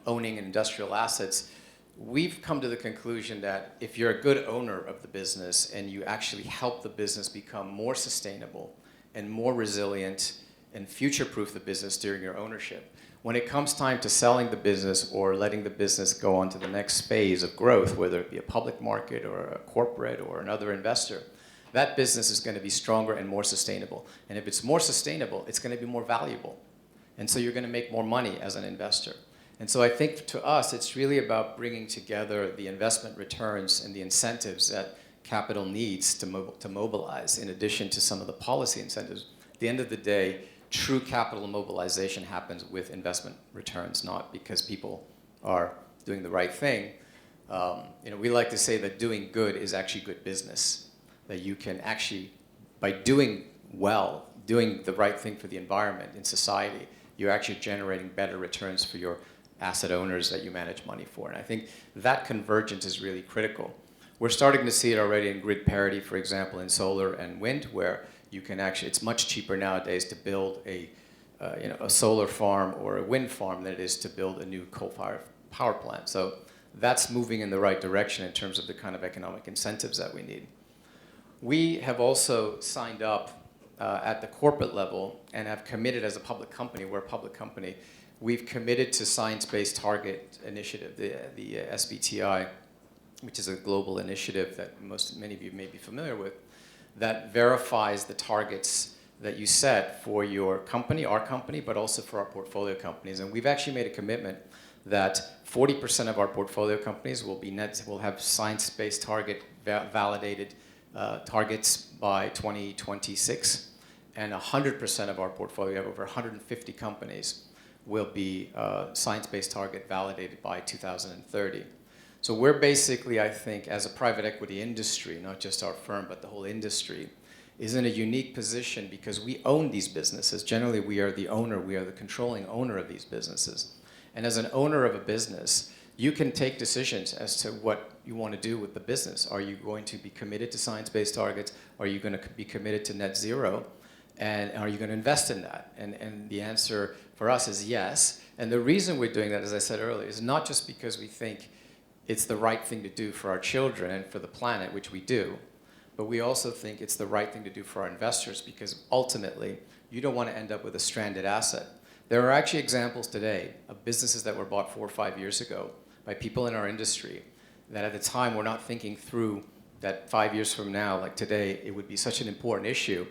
owning industrial assets. We've come to the conclusion that if you're a good owner of the business and you actually help the business become more sustainable and more resilient and future-proof the business during your ownership, when it comes time to selling the business or letting the business go on to the next phase of growth, whether it be a public market or a corporate or another investor, that business is going to be stronger and more sustainable. And if it's more sustainable, it's going to be more valuable. And so you're going to make more money as an investor. And so I think to us, it's really about bringing together the investment returns and the incentives that capital needs to mobilize, in addition to some of the policy incentives. At the end of the day, true capital mobilization happens with investment returns, not because people are doing the right thing. We like to say that doing good is actually good business, that you can actually, by doing well, doing the right thing for the environment in society, you're actually generating better returns for your asset owners that you manage money for. And I think that convergence is really critical. We're starting to see it already in grid parity, for example, in solar and wind, where you can actually, it's much cheaper nowadays to build a solar farm or a wind farm than it is to build a new coal-fired power plant. So that's moving in the right direction in terms of the kind of economic incentives that we need. We have also signed up at the corporate level and have committed as a public company, we're a public company, we've committed to Science-Based Target Initiative, the SBTI, which is a global initiative that many of you may be familiar with, that verifies the targets that you set for your company, our company, but also for our portfolio companies. And we've actually made a commitment that 40% of our portfolio companies will have science-based target validated targets by 2026, and 100% of our portfolio, have over 150 companies, will be science-based target validated by 2030. So we're basically, I think, as a private equity industry, not just our firm, but the whole industry, is in a unique position because we own these businesses. Generally, we are the owner, we are the controlling owner of these businesses. And as an owner of a business, you can take decisions as to what you want to do with the business. Are you going to be committed to science-based targets? Are you going to be committed to net zero? And are you going to invest in that? And the answer for us is yes. And the reason we're doing that, as I said earlier, is not just because we think it's the right thing to do for our children and for the planet, which we do, but we also think it's the right thing to do for our investors, because ultimately, you don't want to end up with a stranded asset. There are actually examples today of businesses that were bought 4 or 5 years ago by people in our industry that at the time were not thinking through that 5 years from now, like today, it would be such an important issue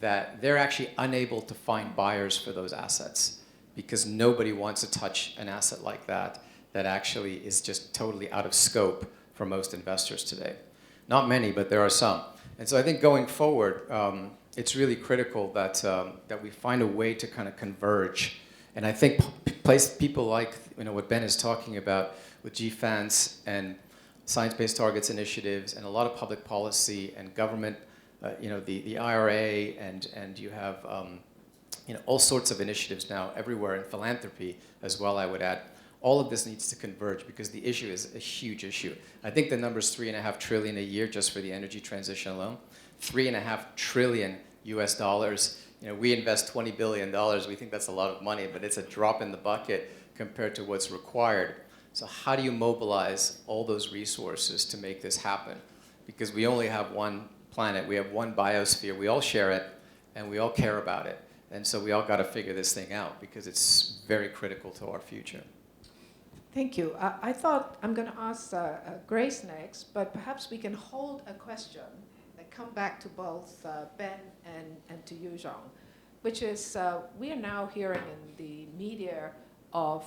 that they're actually unable to find buyers for those assets, because nobody wants to touch an asset like that actually is just totally out of scope for most investors today. Not many, but there are some. And so I think going forward, it's really critical that we find a way to kind of converge. And I think people like what Ben is talking about with GFANZ and science-based targets initiatives and a lot of public policy and government, the IRA, and you have all sorts of initiatives now everywhere in philanthropy as well, I would add. All of this needs to converge because the issue is a huge issue. I think the number is $3.5 trillion a year just for the energy transition alone. $3.5 trillion US dollars. We invest $20 billion. We think that's a lot of money, but it's a drop in the bucket compared to what's required. So how do you mobilize all those resources to make this happen? Because we only have one planet. We have one biosphere. We all share it, and we all care about it. And so we all got to figure this thing out because it's very critical to our future. Thank you. I thought I'm going to ask Grace next, but perhaps we can hold a question and come back to both Ben and to you, Jean, which is we are now hearing in the media of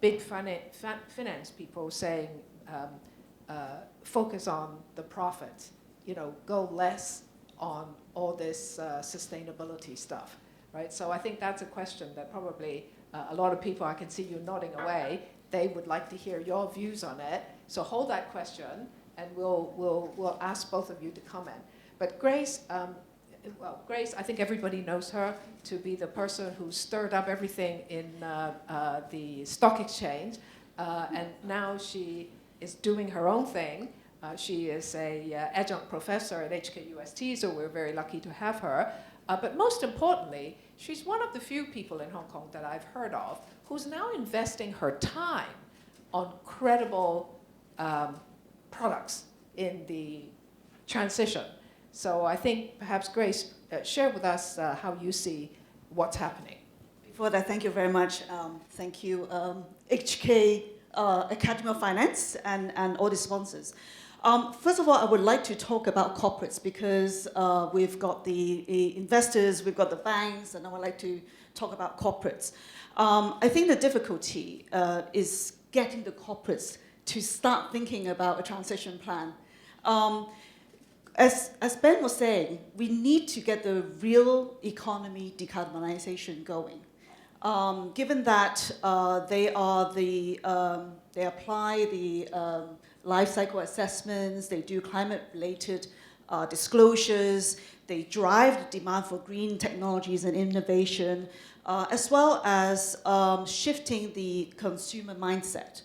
big finance people saying focus on the profits, go less on all this sustainability stuff, right? So I think that's a question that probably a lot of people, I can see you nodding away, they would like to hear your views on it. So hold that question, and we'll ask both of you to comment. But Grace, Grace, I think everybody knows her to be the person who stirred up everything in the stock exchange, and now she is doing her own thing. She is an adjunct professor at HKUST, so we're very lucky to have her. But most importantly, she's one of the few people in Hong Kong that I've heard of who's now investing her time on credible products in the transition. So I think perhaps Grace, share with us how you see what's happening. Before that, thank you very much. Thank you, HK Academy of Finance and all the sponsors. First of all, I would like to talk about corporates because we've got the investors, we've got the banks, and I would like to talk about corporates. I think the difficulty is getting the corporates to start thinking about a transition plan. As Ben was saying, we need to get the real economy decarbonization going. Given that they apply the life cycle assessments, they do climate-related disclosures, they drive the demand for green technologies and innovation, as well as shifting the consumer mindset.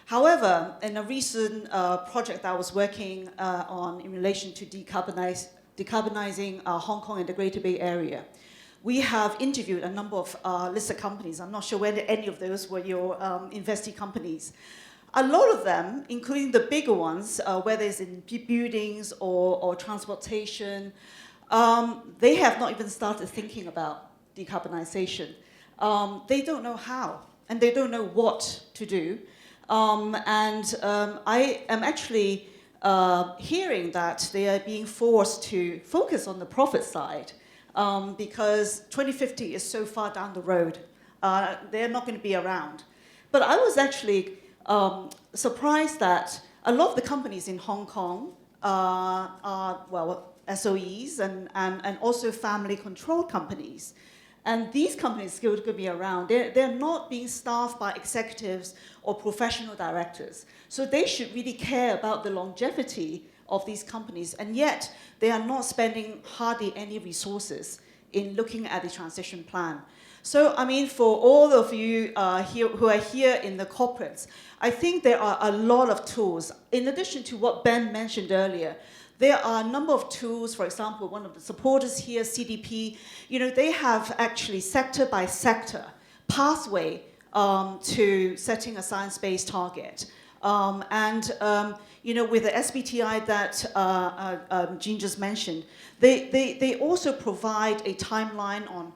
However, in a recent project that I was working on in relation to decarbonizing Hong Kong and the Greater Bay Area, we have interviewed a number of listed companies. I'm not sure whether any of those were your investee companies. A lot of them, including the bigger ones, whether it's in buildings or transportation, they have not even started thinking about decarbonization. They don't know how, and they don't know what to do. I am actually hearing that they are being forced to focus on the profit side because 2050 is so far down the road. They're not going to be around. But I was actually surprised that a lot of the companies in Hong Kong are, well, SOEs and also family-controlled companies. And these companies still could be around. They're not being staffed by executives or professional directors. So they should really care about the longevity of these companies. And yet, they are not spending hardly any resources in looking at the transition plan. So, I mean, for all of you here, who are here in the corporates, I think there are a lot of tools. In addition to what Ben mentioned earlier, there are a number of tools. For example, one of the supporters here, CDP, they have actually sector by sector pathway to setting a science-based target. With the SBTI that Jean just mentioned, they also provide a timeline on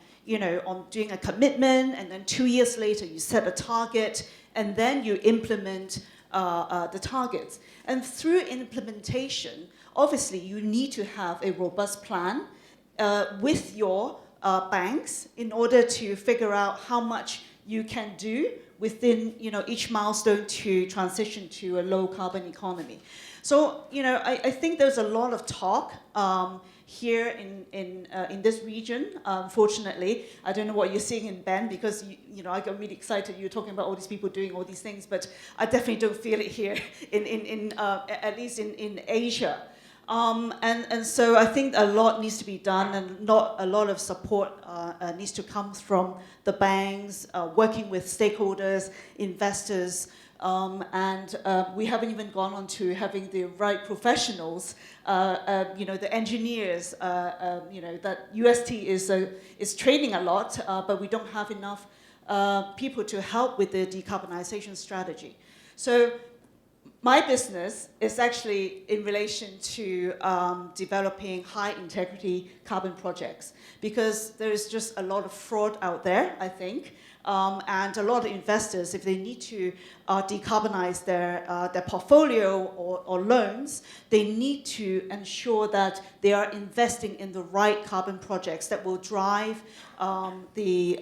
doing a commitment, and then 2 years later you set a target, and then you implement the targets. And through implementation, obviously you need to have a robust plan with your banks in order to figure out how much you can do within each milestone to transition to a low carbon economy. So I think there's a lot of talk here in this region. Fortunately, I don't know what you're seeing in Ben, because I got really excited. You're talking about all these people doing all these things, but I definitely don't feel it here at least in Asia. And so I think a lot needs to be done, and not a lot of support needs to come from the banks, working with stakeholders, investors, and we haven't even gone on to having the right professionals, the engineers, that UST is training a lot, but we don't have enough people to help with the decarbonization strategy. So my business is actually in relation to developing high-integrity carbon projects, because there is just a lot of fraud out there, I think, and a lot of investors, if they need to decarbonize their portfolio or loans, they need to ensure that they are investing in the right carbon projects that will drive a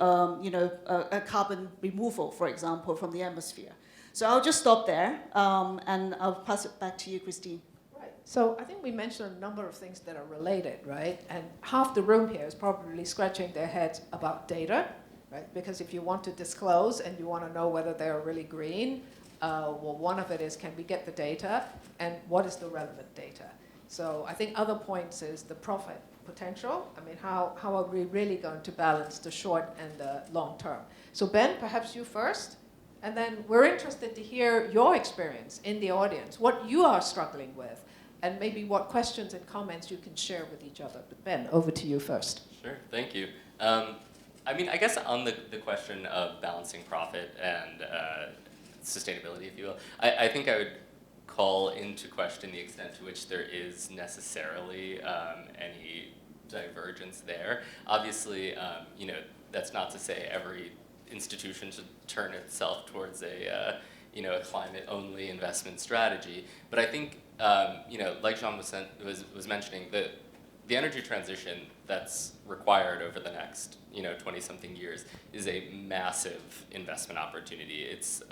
carbon removal, for example, from the atmosphere. So I'll just stop there, and I'll pass it back to you, Christine. Right. So I think we mentioned a number of things that are related, right? And half the room here is probably scratching their heads about data, right? Because if you want to disclose and you want to know whether they're really green, well, one of it is, can we get the data, and what is the relevant data? So I think other points is the profit potential. I mean, how are we really going to balance the short and the long term? So Ben, perhaps you first. And then we're interested to hear your experience in the audience, what you are struggling with, and maybe what questions and comments you can share with each other. But Ben, over to you first. Sure, thank you. I mean, I guess on the question of balancing profit and sustainability, if you will, I think I would call into question the extent to which there is necessarily any divergence there. Obviously, that's not to say every institution should turn itself towards a climate-only investment strategy. But I think, like Jean was mentioning, the energy transition that's required over the next 20-something years is a massive investment opportunity. It's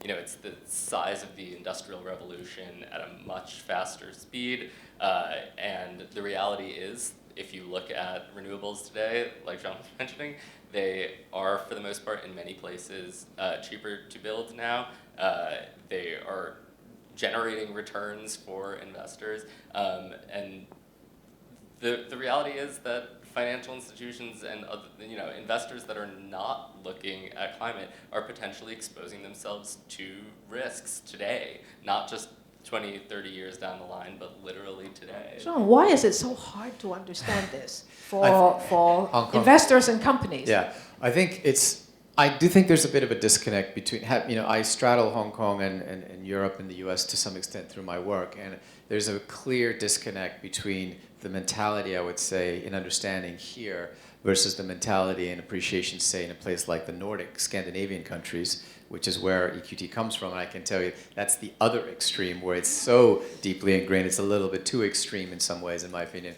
it's the size of the Industrial Revolution at a much faster speed, and the reality is, if you look at renewables today, like John was mentioning, they are, for the most part, in many places, cheaper to build now. They are generating returns for investors. And the reality is that financial institutions and investors that are not looking at climate are potentially exposing themselves to risks today, not just 20, 30 years down the line, but literally today. Sean, why is it so hard to understand this for investors and companies? Yeah, I do think there's a bit of a disconnect between, I straddle Hong Kong and Europe and the US to some extent through my work, and there's a clear disconnect between the mentality, I would say, in understanding here versus the mentality and appreciation, say, in a place like the Nordic, Scandinavian countries, which is where EQT comes from. And I can tell you that's the other extreme, where it's so deeply ingrained. It's a little bit too extreme in some ways, in my opinion.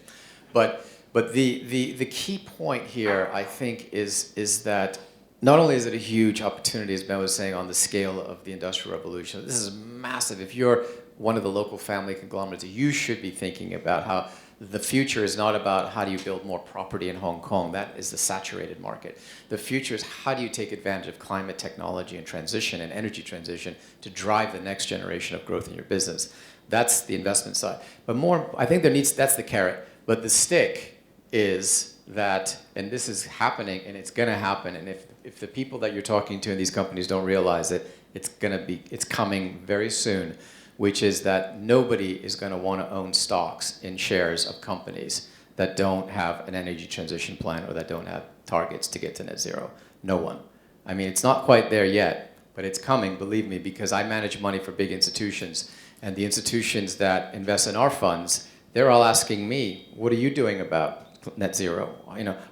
But the key point here, I think, is that not only is it a huge opportunity, as Ben was saying, on the scale of the Industrial Revolution. This is massive. If you're one of the local family conglomerates, you should be thinking about how the future is not about how do you build more property in Hong Kong. That is the saturated market. The future is how do you take advantage of climate technology and transition and energy transition to drive the next generation of growth in your business. That's the investment side. But more, I think that's the carrot. But the stick is that, and this is happening and it's going to happen, and if the people that you're talking to in these companies don't realize it, it's coming very soon, which is that nobody is going to want to own stocks in shares of companies that don't have an energy transition plan or that don't have targets to get to net zero. No one. I mean, it's not quite there yet, but it's coming, believe me, because I manage money for big institutions, and the institutions that invest in our funds, they're all asking me, what are you doing about net zero?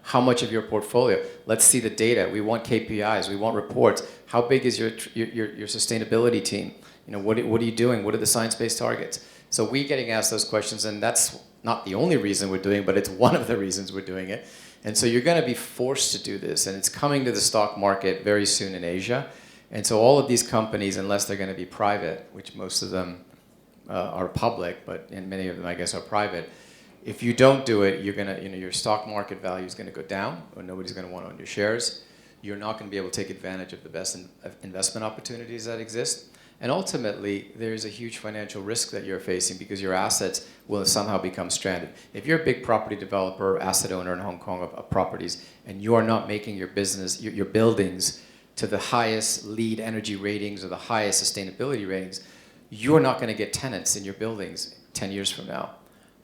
How much of your portfolio? Let's see the data. We want KPIs. We want reports. How big is your sustainability team? What are you doing? What are the science-based targets? So we're getting asked those questions, and that's not the only reason we're doing it, but it's one of the reasons we're doing it. And so you're going to be forced to do this, and it's coming to the stock market very soon in Asia. And so all of these companies, unless they're going to be private, which most of them are public, but and many of them, I guess, are private, If you don't do it, you're gonna, your stock market value is gonna go down, or nobody's gonna want to own your shares. You're not gonna be able to take advantage of the best investment opportunities that exist. And ultimately, there's a huge financial risk that you're facing because your assets will somehow become stranded. If you're a big property developer, asset owner in Hong Kong of properties, and you are not making your business, your buildings to the highest LEED energy ratings or the highest sustainability ratings, you're not going to get tenants in your buildings 10 years from now,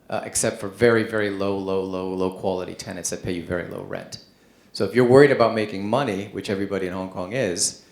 except for very, very low quality tenants that pay you very low rent. So if you're worried about making money, which everybody in Hong Kong is,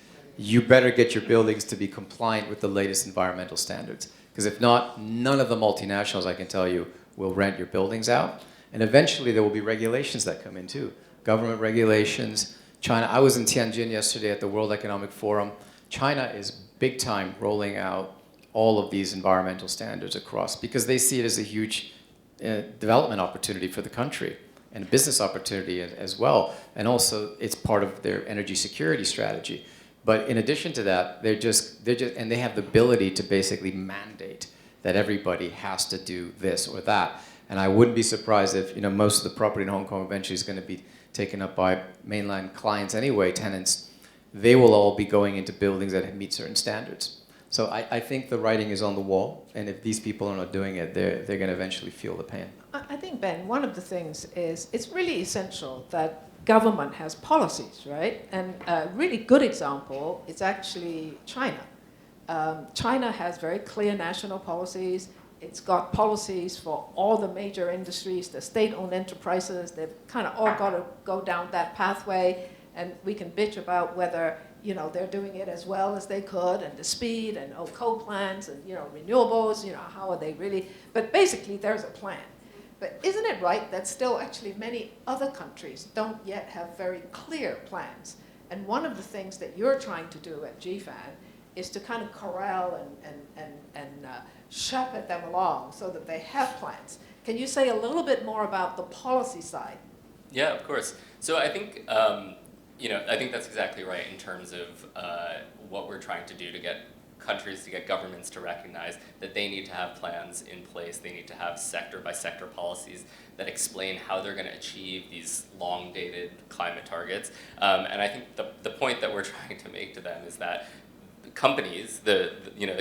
you better get your buildings to be compliant with the latest environmental standards. Because if not, none of the multinationals, I can tell you, will rent your buildings out. And eventually there will be regulations that come in too. Government regulations. China, I was in Tianjin yesterday at the World Economic Forum. China is big time rolling out all of these environmental standards across because they see it as a huge development opportunity for the country and a business opportunity as well. And also it's part of their energy security strategy. But in addition to that, and they have the ability to basically mandate that everybody has to do this or that. And I wouldn't be surprised if most of the property in Hong Kong eventually is going to be taken up by mainland clients anyway, tenants. They will all be going into buildings that meet certain standards. So I think the writing is on the wall, and if these people are not doing it, they're going to eventually feel the pain. I think, Ben, one of the things is it's really essential that government has policies, right? And a really good example is actually China. China has very clear national policies. It's got policies for all the major industries, the state-owned enterprises. They've kind of all got to go down that pathway. And we can bitch about whether they're doing it as well as they could, and the speed, and coal plants, and renewables. How are they really? But basically, there's a plan. But isn't it right that still actually many other countries don't yet have very clear plans? And one of the things that you're trying to do at GFAN is to kind of corral and shepherd them along so that they have plans. Can you say a little bit more about the policy side? Yeah, of course. So I think, I think that's exactly right in terms of what we're trying to do to get countries, to get governments to recognize that they need to have plans in place. They need to have sector-by-sector policies that explain how they're going to achieve these long-dated climate targets. And I think the point that we're trying to make to them is that companies, the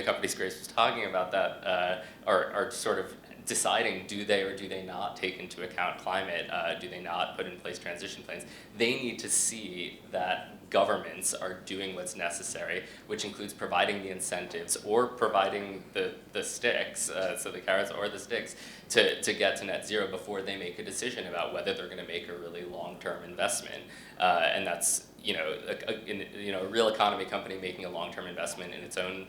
companies Grace was talking about, that are sort of deciding, do they or do they not take into account climate? Do they not put in place transition plans? They need to see that governments are doing what's necessary, which includes providing the incentives or providing the sticks, so the carrots or the sticks, to get to net zero before they make a decision about whether they're going to make a really long-term investment. And that's a real economy company making a long-term investment in its own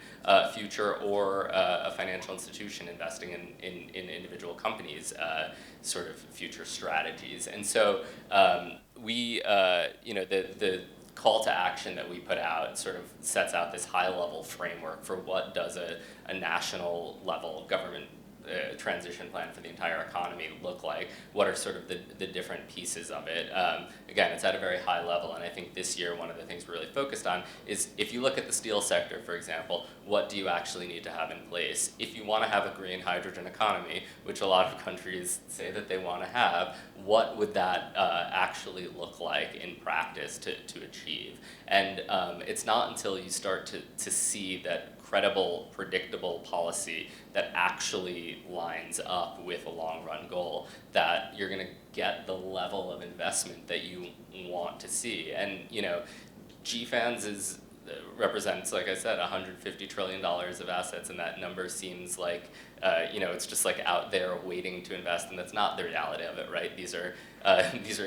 future, or a financial institution investing in individual companies' sort of future strategies. And so the call to action that we put out sort of sets out this high-level framework for what does a national level government transition plan for the entire economy look like? What are sort of the different pieces of it? Again, it's at a very high level, and I think this year one of the things we're really focused on is, if you look at the steel sector, for example, what do you actually need to have in place? If you want to have a green hydrogen economy, which a lot of countries say that they want to have, what would that actually look like in practice to achieve? And it's not until you start to see that credible, predictable policy that actually lines up with a long-run goal that you're going to get the level of investment that you want to see. And GFANZ represents, like I said, $150 trillion of assets, and that number seems like it's just like out there waiting to invest, and that's not the reality of it, right? These are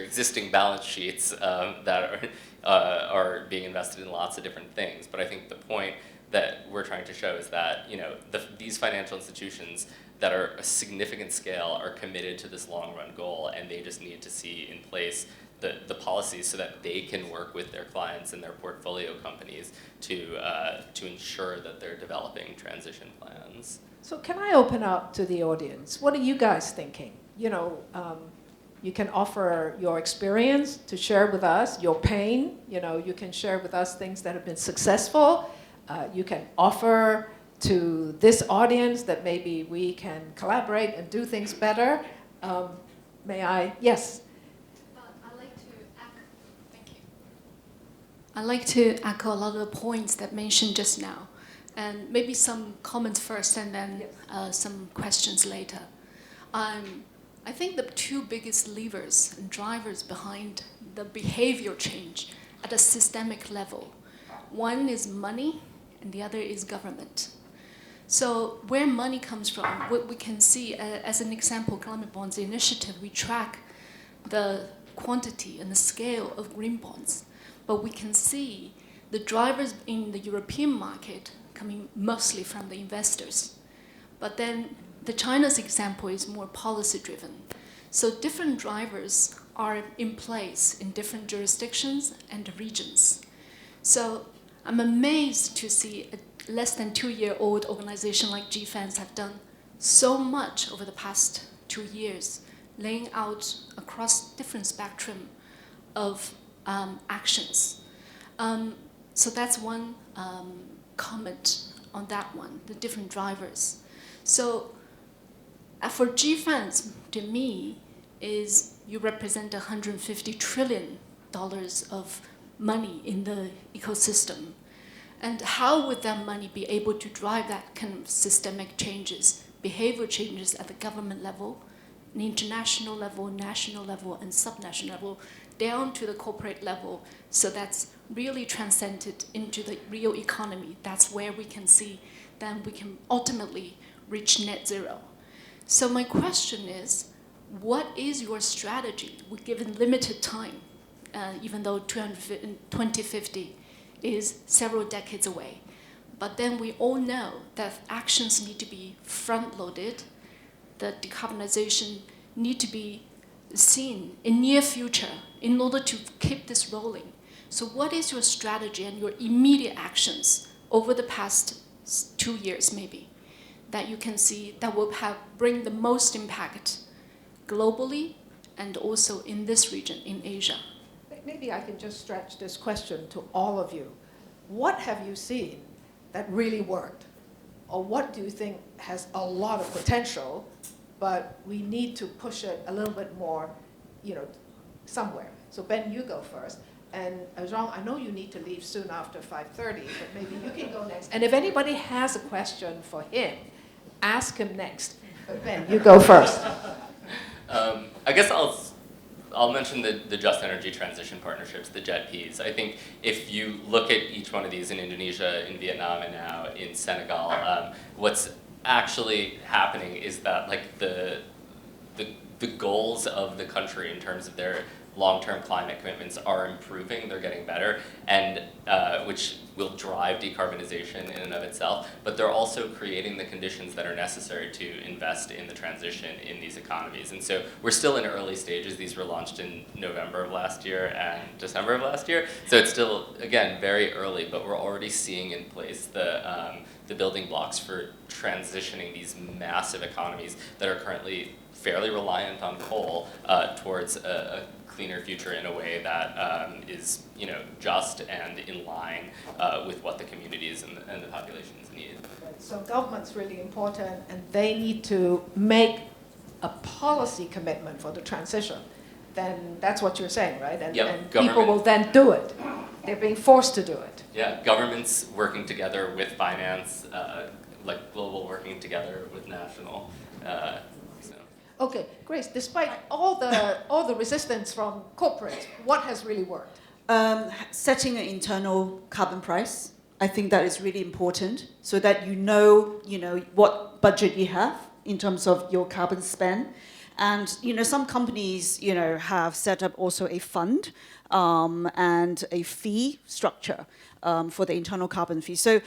existing balance sheets that are being invested in lots of different things. But I think the point that we're trying to show is that these financial institutions that are a significant scale are committed to this long-run goal, and they just need to see in place the policies so that they can work with their clients and their portfolio companies to ensure that they're developing transition plans. So can I open up to the audience? What are you guys thinking? You can offer your experience to share with us, your pain. You can share with us things that have been successful. You can offer to this audience that maybe we can collaborate and do things better. May I? Yes. I'd like to echo a lot of the points that mentioned just now, and maybe some comments first and then some questions later. I think the two biggest levers and drivers behind the behavior change at a systemic level, one is money and the other is government. So where money comes from, what we can see, as an example, Climate Bonds Initiative, we track the quantity and the scale of green bonds. But we can see the drivers in the European market coming mostly from the investors. But then the China's example is more policy-driven. So different drivers are in place in different jurisdictions and regions. So I'm amazed to see a less than 2-year-old organization like GFANZ have done so much over the past 2 years, laying out across different spectrum of actions. So that's one comment on that one, the different drivers. So for GFANZ, to me, is you represent $150 trillion of money in the ecosystem. And how would that money be able to drive that kind of systemic changes, behavior changes at the government level, the international level, national level, and subnational level, down to the corporate level, so that's really transcended into the real economy. That's where we can see that we can ultimately reach net zero. So my question is, what is your strategy? We're given limited time, even though 2050 is several decades away. But then we all know that actions need to be front-loaded, that decarbonization need to be seen in near future in order to keep this rolling. So what is your strategy and your immediate actions over the past 2 years maybe that you can see that will bring the most impact globally and also in this region, in Asia? Maybe I can just stretch this question to all of you. What have you seen that really worked? Or what do you think has a lot of potential, but we need to push it a little bit more, somewhere? So Ben, you go first. And Jean, I know you need to leave soon after 5:30, but maybe you can go next. And if anybody has a question for him, ask him next. But Ben, you go first. I guess I'll mention the Just Energy Transition Partnerships, the JETPs. I think if you look at each one of these in Indonesia, in Vietnam, and now in Senegal, what's actually happening is that like the goals of the country in terms of their long-term climate commitments are improving, they're getting better, and which will drive decarbonization in and of itself, but they're also creating the conditions that are necessary to invest in the transition in these economies. And so we're still in early stages. These were launched in November of last year and December of last year, so it's still, again, very early, but we're already seeing in place the building blocks for transitioning these massive economies that are currently fairly reliant on coal towards a cleaner future in a way that is, just and in line with what the communities and the populations need. So government's really important, and they need to make a policy commitment for the transition. Then that's what you're saying, right? And, yep, and people will then do it. They're being forced to do it. Yeah, governments working together with finance, like global working together with national. Okay, Grace, despite all the resistance from corporates, what has really worked? Setting an internal carbon price. I think that is really important, so that you know what budget you have in terms of your carbon spend. And some companies have set up also a fund and a fee structure for the internal carbon fee. So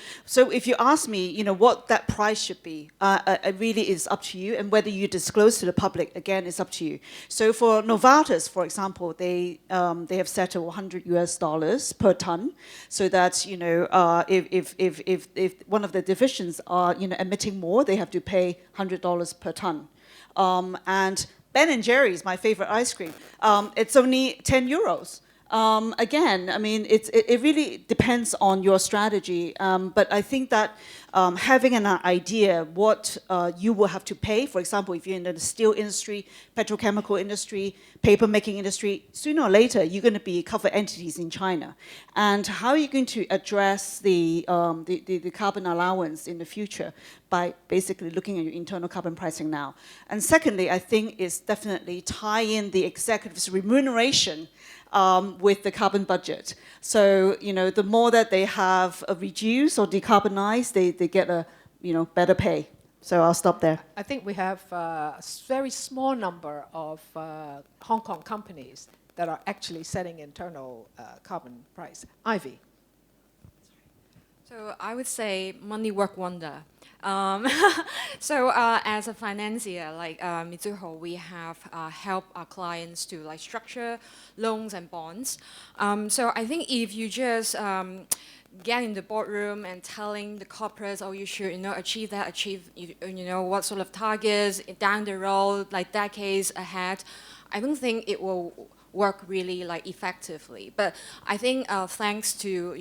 if you ask me, what that price should be, it really is up to you, and whether you disclose to the public, again, is up to you. So for Novartis, for example, they have set a $100 per ton, so that if one of the divisions are emitting more, they have to pay $100 per ton. And Ben & Jerry's, my favorite ice cream, it's only 10 euros. Again, I mean, it really depends on your strategy. But I think that having an idea what you will have to pay. For example, if you're in the steel industry, petrochemical industry, paper making industry, sooner or later you're going to be covered entities in China. And how are you going to address the carbon allowance in the future by basically looking at your internal carbon pricing now? And secondly, I think is definitely tie in the executives' remuneration with the carbon budget. So, the more that they have reduced or decarbonized, they get a, better pay. So I'll stop there. I think we have a very small number of Hong Kong companies that are actually setting internal carbon price. Ivy. So I would say money work wonder. So as a financier, like Mizuho, we have helped our clients to structure loans and bonds. So I think if you just get in the boardroom and telling the corporates, oh, you should achieve that, achieve what sort of targets down the road, like decades ahead, I don't think it will work really effectively. But I think thanks to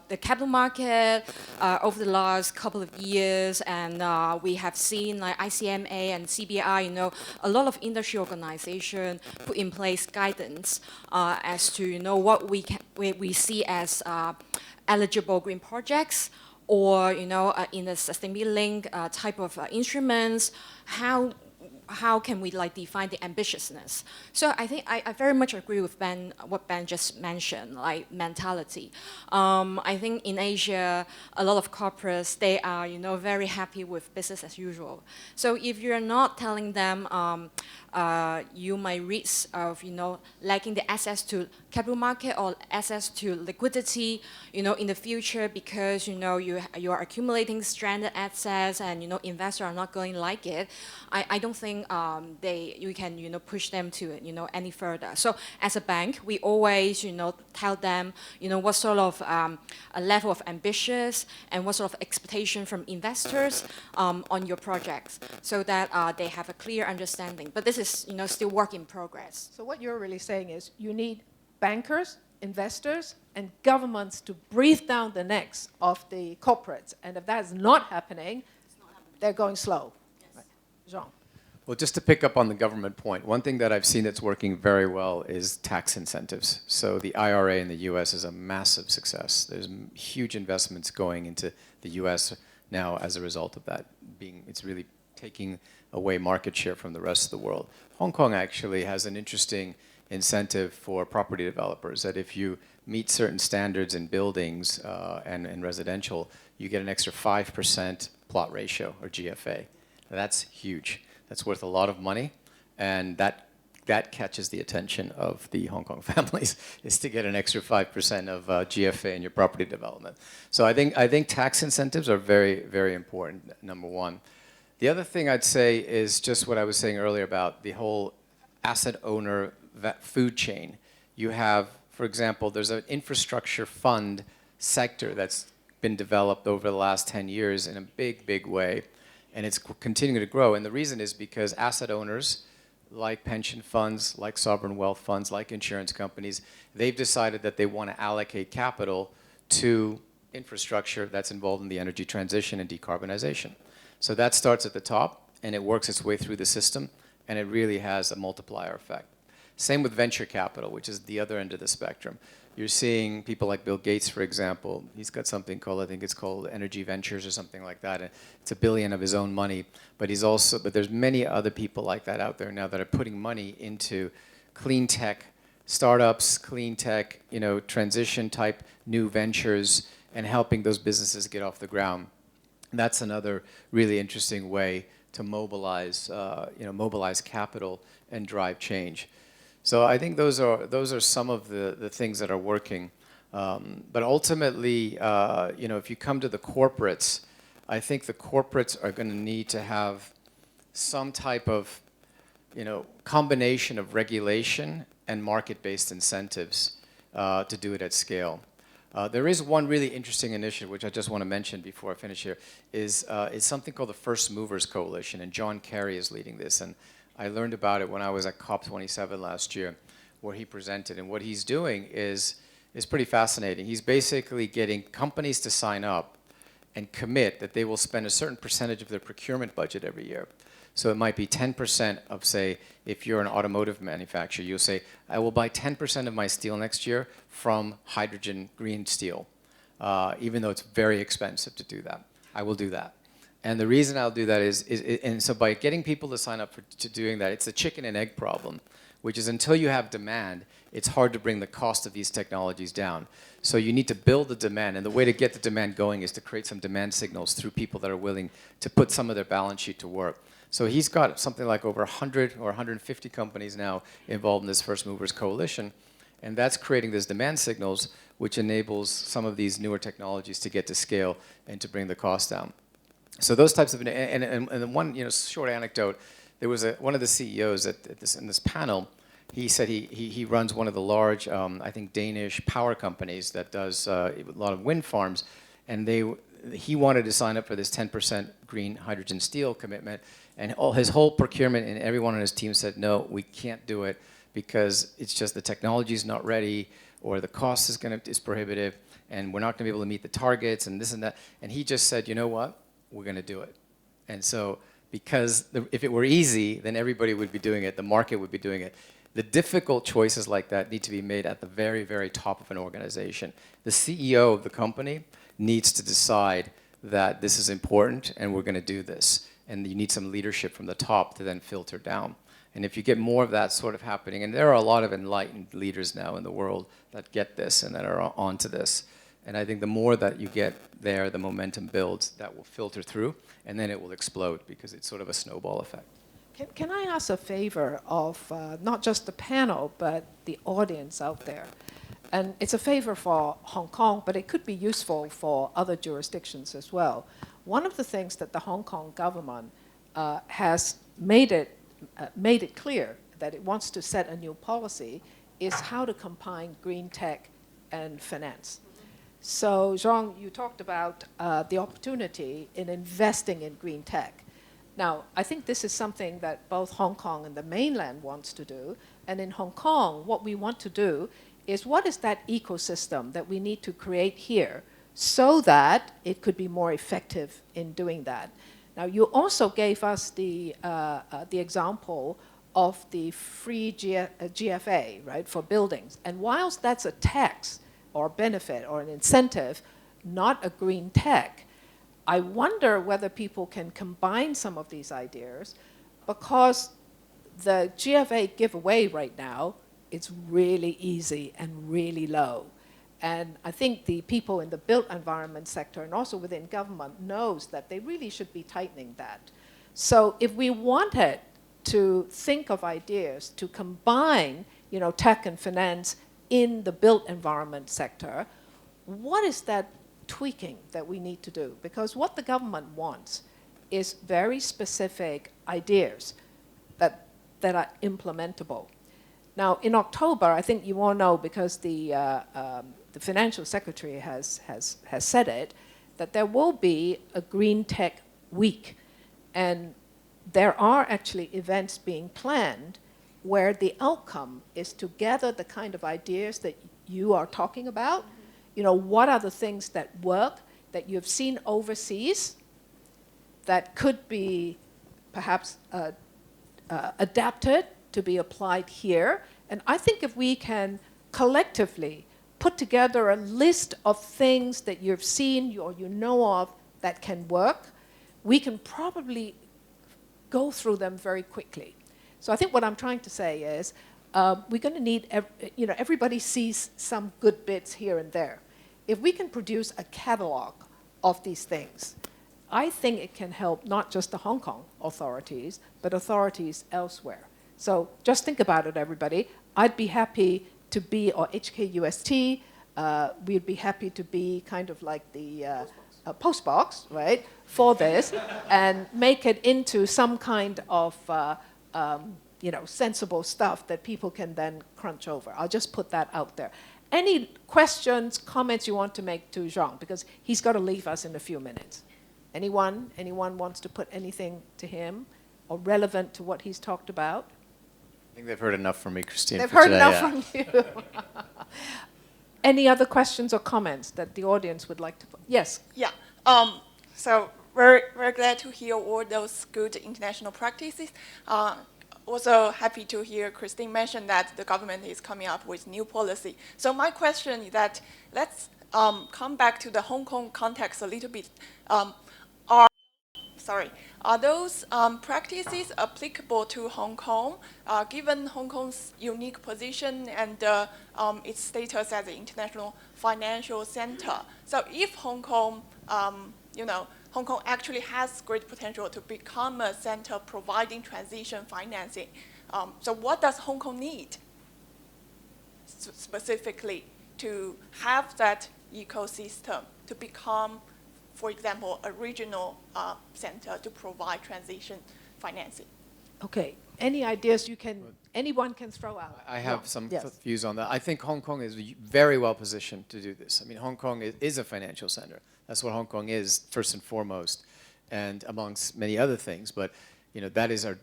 the capital market over the last couple of years, and we have seen ICMA and CBI, a lot of industry organizations put in place guidance as to what we see as eligible green projects, or in a sustainability link type of instruments. How can we define the ambitiousness? So I think I very much agree with Ben, what Ben just mentioned, mentality. I think in Asia, a lot of corporates, they are very happy with business as usual. So if you're not telling them you might risk of lacking the access to capital market or access to liquidity in the future, because you are accumulating stranded assets and investors are not going to like it, I don't think you can push them to any further. So as a bank, we always tell them what sort of a level of ambitious and what sort of expectation from investors on your projects, so that they have a clear understanding. But this is still work in progress. So what you're really saying is you need bankers, investors, and governments to breathe down the necks of the corporates. And if that's not happening, they're going slow. Yes. Right. Jean. Well, just to pick up on the government point, one thing that I've seen that's working very well is tax incentives. So the IRA in the US is a massive success. There's huge investments going into the US now as a result of that. It's really taking away market share from the rest of the world. Hong Kong actually has an interesting incentive for property developers, that if you meet certain standards in buildings and residential, you get an extra 5% plot ratio, or GFA. That's huge. That's worth a lot of money, and that catches the attention of the Hong Kong families, is to get an extra 5% of GFA in your property development. So I think tax incentives are very, very important, number one. The other thing I'd say is just what I was saying earlier about the whole asset owner food chain. You have, for example, there's an infrastructure fund sector that's been developed over the last 10 years in a big, big way, and it's continuing to grow. And the reason is because asset owners, like pension funds, like sovereign wealth funds, like insurance companies, they've decided that they want to allocate capital to infrastructure that's involved in the energy transition and decarbonization. So that starts at the top, and it works its way through the system, and it really has a multiplier effect. Same with venture capital, which is the other end of the spectrum. You're seeing people like Bill Gates, for example. He's got something called, I think it's called Energy Ventures or something like that. And it's $1 billion of his own money, but there's many other people like that out there now that are putting money into clean tech startups, clean tech, transition type new ventures, and helping those businesses get off the ground. That's another really interesting way to mobilize, mobilize capital and drive change. So I think those are some of the things that are working. But ultimately, if you come to the corporates, I think the corporates are going to need to have some type of, combination of regulation and market-based incentives to do it at scale. There is one really interesting initiative, which I just want to mention before I finish here, is something called the First Movers Coalition, and John Kerry is leading this. And I learned about it when I was at COP27 last year, where he presented. And what he's doing is pretty fascinating. He's basically getting companies to sign up and commit that they will spend a certain percentage of their procurement budget every year. So it might be 10% of, say, if you're an automotive manufacturer, you'll say, I will buy 10% of my steel next year from hydrogen green steel, even though it's very expensive to do that. I will do that. And the reason I'll do that and so by getting people to sign up to doing that, it's a chicken and egg problem, which is until you have demand, it's hard to bring the cost of these technologies down. So you need to build the demand, and the way to get the demand going is to create some demand signals through people that are willing to put some of their balance sheet to work. So he's got something like over 100 or 150 companies now involved in this First Movers Coalition, and that's creating these demand signals, which enables some of these newer technologies to get to scale and to bring the cost down. So those types of, and one short anecdote, there was one of the CEOs in this panel. He said he runs one of the large, I think, Danish power companies that does a lot of wind farms, and he wanted to sign up for this 10% green hydrogen steel commitment, and his whole procurement and everyone on his team said, no, we can't do it because it's just the technology is not ready, or the cost is prohibitive, and we're not going to be able to meet the targets, and this and that. And he just said, you know what, we're going to do it. And so, because if it were easy, then everybody would be doing it, the market would be doing it. The difficult choices like that need to be made at the very, very top of an organization. The CEO of the company needs to decide that this is important and we're going to do this. And you need some leadership from the top to then filter down. And if you get more of that sort of happening, and there are a lot of enlightened leaders now in the world that get this and that are onto this. And I think the more that you get there, the momentum builds, that will filter through, and then it will explode because it's sort of a snowball effect. Can I ask a favor of not just the panel, but the audience out there? And it's a favor for Hong Kong, but it could be useful for other jurisdictions as well. One of the things that the Hong Kong government has made it clear that it wants to set a new policy is how to combine green tech and finance. So, Jean, you talked about the opportunity in investing in green tech. Now, I think this is something that both Hong Kong and the mainland wants to do. And in Hong Kong, what we want to do is what is that ecosystem that we need to create here so that it could be more effective in doing that. Now, you also gave us the example of the free GFA, right, for buildings. And whilst that's a tax or benefit or an incentive, not a green tech, I wonder whether people can combine some of these ideas, because the GFA giveaway right now, it's really easy and really low. And I think the people in the built environment sector and also within government knows that they really should be tightening that. So if we wanted to think of ideas to combine, tech and finance in the built environment sector, what is that tweaking that we need to do? Because what the government wants is very specific ideas that are implementable. Now, in October, I think you all know, because the financial secretary has said it, that there will be a green tech week. And there are actually events being planned where the outcome is to gather the kind of ideas that you are talking about. What are the things that work, that you've seen overseas, that could be perhaps adapted to be applied here. And I think if we can collectively put together a list of things that you've seen or you know of that can work, we can probably go through them very quickly. So I think what I'm trying to say is we're going to need, everybody sees some good bits here and there. If we can produce a catalog of these things, I think it can help not just the Hong Kong authorities, but authorities elsewhere. So just think about it, everybody. I'd be happy to be, or HKUST, we'd be happy to be kind of like the postbox, right, for this, and make it into some kind of sensible stuff that people can then crunch over. I'll just put that out there. Any questions, comments you want to make to Jean? Because he's got to leave us in a few minutes. Anyone wants to put anything to him or relevant to what he's talked about? I think they've heard enough from me, Christine. They've heard enough from you. Any other questions or comments that the audience would like to put? Yes. Yeah. So very glad to hear all those good international practices. Also happy to hear Christine mention that the government is coming up with new policy. So my question is that let's come back to the Hong Kong context a little bit. Are those practices applicable to Hong Kong, given Hong Kong's unique position and its status as an international financial center? So if Hong Kong, Hong Kong actually has great potential to become a center providing transition financing, so what does Hong Kong need specifically to have that ecosystem to become, for example, a regional center to provide transition financing? Okay. Any ideas anyone can throw out? I have some views on that. I think Hong Kong is very well positioned to do this. I mean, Hong Kong is a financial center. That's what Hong Kong is, first and foremost, and amongst many other things. But that is our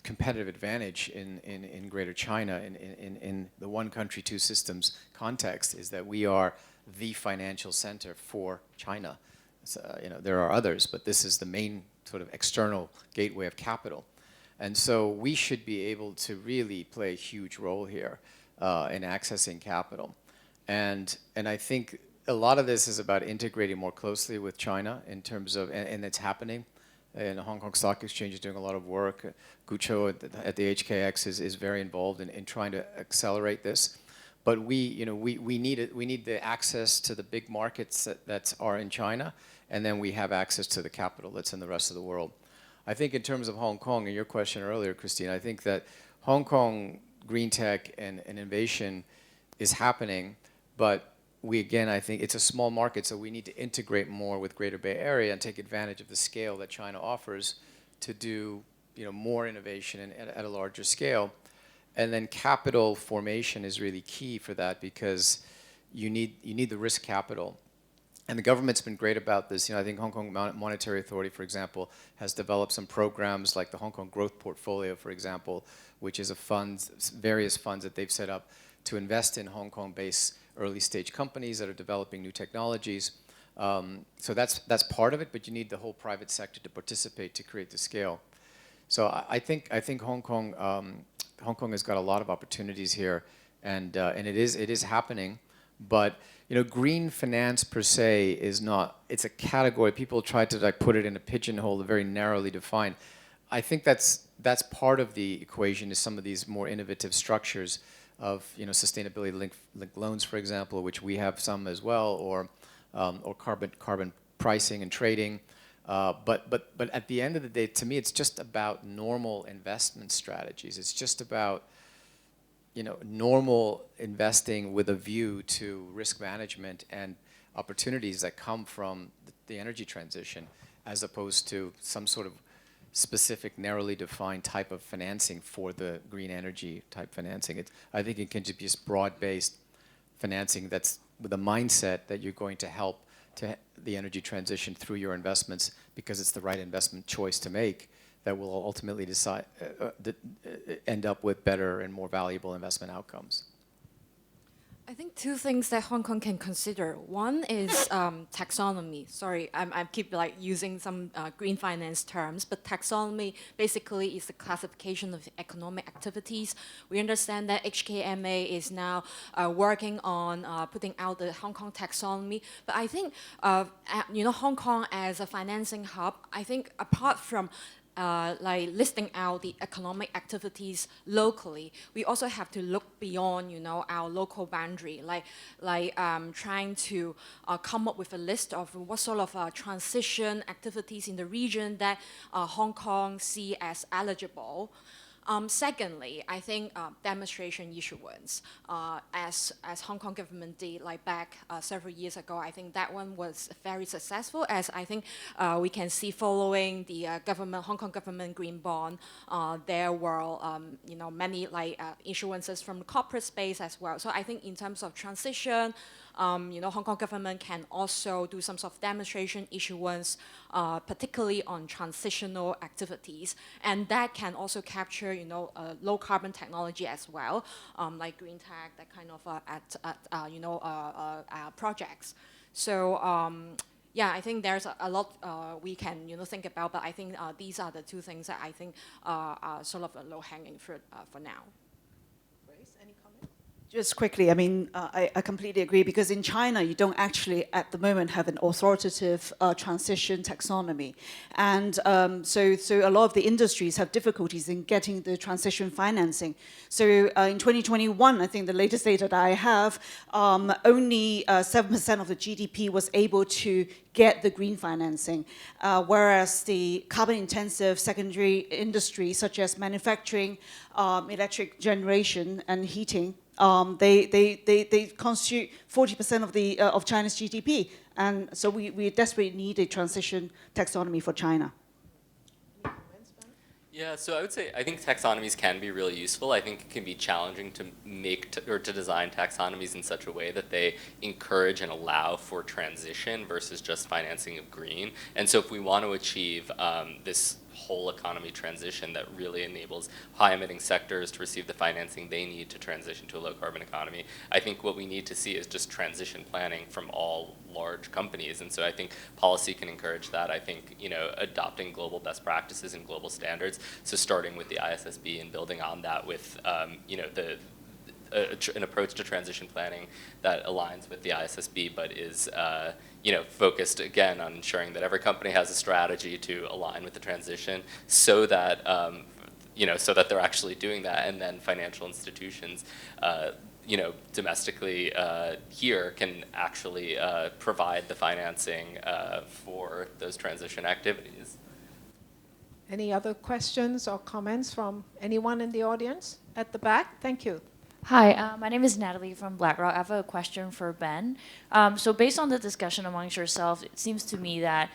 competitive advantage in Greater China, in the one country, two systems context, is that we are the financial center for China. So, there are others, but this is the main sort of external gateway of capital. And so we should be able to really play a huge role here in accessing capital. And I think a lot of this is about integrating more closely with China in terms of, and it's happening. And the Hong Kong Stock Exchange is doing a lot of work. Gucho at the HKX is very involved in trying to accelerate this. But we need the access to the big markets that are in China, and then we have access to the capital that's in the rest of the world. I think in terms of Hong Kong, and your question earlier, Christine, I think that Hong Kong green tech and innovation is happening, but I think it's a small market, so we need to integrate more with Greater Bay Area and take advantage of the scale that China offers to do more innovation at a larger scale. And then capital formation is really key for that, because you need the risk capital. And the government's been great about this. I think Hong Kong Monetary Authority, for example, has developed some programs like the Hong Kong Growth Portfolio, for example, which is various funds that they've set up to invest in Hong Kong-based early-stage companies that are developing new technologies. So that's part of it, but you need the whole private sector to participate to create the scale. So I think Hong Kong has got a lot of opportunities here, and it is happening. But green finance per se is not. It's a category. People try to put it in a pigeonhole, very narrowly defined. I think that's part of the equation, is some of these more innovative structures of sustainability-linked loans, for example, which we have some as well, or carbon pricing and trading. But at the end of the day, to me, it's just about normal investment strategies. It's just about normal investing with a view to risk management and opportunities that come from the energy transition, as opposed to some sort of specific, narrowly defined type of financing for the green energy type financing. I think it can just be just broad-based financing that's with a mindset that you're going to help the energy transition through your investments, because it's the right investment choice to make that will ultimately end up with better and more valuable investment outcomes. I think two things that Hong Kong can consider. One is taxonomy. Sorry, I keep using some green finance terms, but taxonomy basically is the classification of economic activities. We understand that HKMA is now working on putting out the Hong Kong taxonomy. But I think Hong Kong as a financing hub, I think apart from listing out the economic activities locally, we also have to look beyond, our local boundary, trying to come up with a list of what sort of transition activities in the region that Hong Kong see as eligible. Secondly, I think demonstration issuance, as Hong Kong government did back several years ago, I think that one was very successful, as I think we can see following the Hong Kong government green bond, there were many issuances from the corporate space as well. So I think in terms of transition, Hong Kong government can also do some sort of demonstration issuance, particularly on transitional activities, and that can also capture, low carbon technology as well, like green tech, that kind of projects. So yeah, I think there's a lot we can think about, but I think these are the two things that I think are sort of a low-hanging fruit for now. Grace, any comment? Just quickly, I mean, I completely agree, because in China, you don't actually, at the moment, have an authoritative transition taxonomy. And so a lot of the industries have difficulties in getting the transition financing. So in 2021, I think the latest data that I have, only 7% of the GDP was able to get the green financing, whereas the carbon-intensive secondary industry, such as manufacturing, electric generation, and heating, they constitute 40% of China's GDP, and so we desperately need a transition taxonomy for China. Yeah, so I would say I think taxonomies can be really useful. I think it can be challenging to make or to design taxonomies in such a way that they encourage and allow for transition versus just financing of green. And so if we want to achieve this whole economy transition that really enables high-emitting sectors to receive the financing they need to transition to a low-carbon economy, I think what we need to see is just transition planning from all large companies. And so I think policy can encourage that. I think, adopting global best practices and global standards, so starting with the ISSB and building on that with, an approach to transition planning that aligns with the ISSB, but is focused again on ensuring that every company has a strategy to align with the transition, so that so that they're actually doing that, and then financial institutions, domestically here can actually provide the financing for those transition activities. Any other questions or comments from anyone in the audience? At the back, thank you. Hi, my name is Natalie from BlackRock. I have a question for Ben. So based on the discussion amongst yourselves, it seems to me that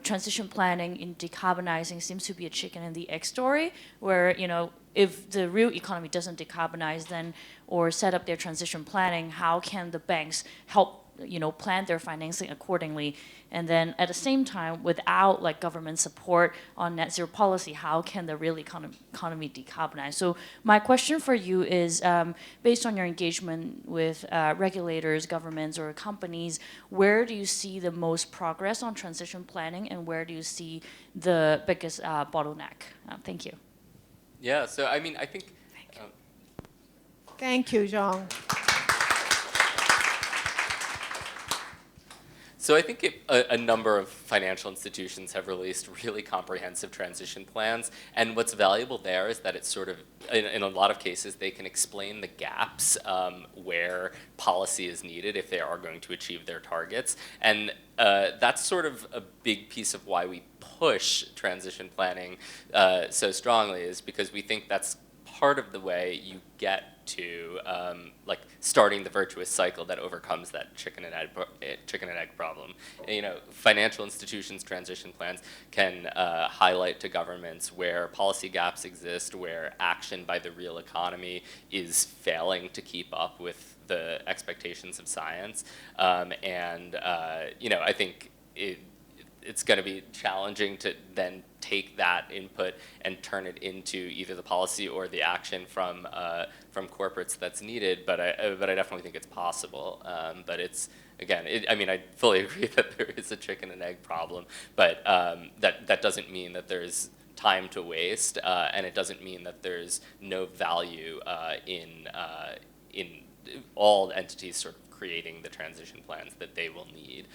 transition planning in decarbonizing seems to be a chicken and the egg story, where if the real economy doesn't decarbonize, then or set up their transition planning, how can the banks help plan their financing accordingly? And then at the same time, without government support on net zero policy, how can the real economy decarbonize? So my question for you is, based on your engagement with regulators, governments, or companies, where do you see the most progress on transition planning, and where do you see the biggest bottleneck? Thank you. Yeah, so I mean, I think... Thank you, Zhang. So I think a number of financial institutions have released really comprehensive transition plans, and what's valuable there is that it's sort of, in a lot of cases, they can explain the gaps where policy is needed if they are going to achieve their targets, and that's sort of a big piece of why we push transition planning so strongly, is because we think that's part of the way you get to starting the virtuous cycle that overcomes that chicken and egg problem. Financial institutions' transition plans can highlight to governments where policy gaps exist, where action by the real economy is failing to keep up with the expectations of science, I think it's going to be challenging to then take that input and turn it into either the policy or the action from corporates that's needed. But I definitely think it's possible. But it's, again, I fully agree that there is a chicken and egg problem. But that doesn't mean that there's time to waste, and it doesn't mean that there's no value in all entities sort of creating the transition plans that they will need,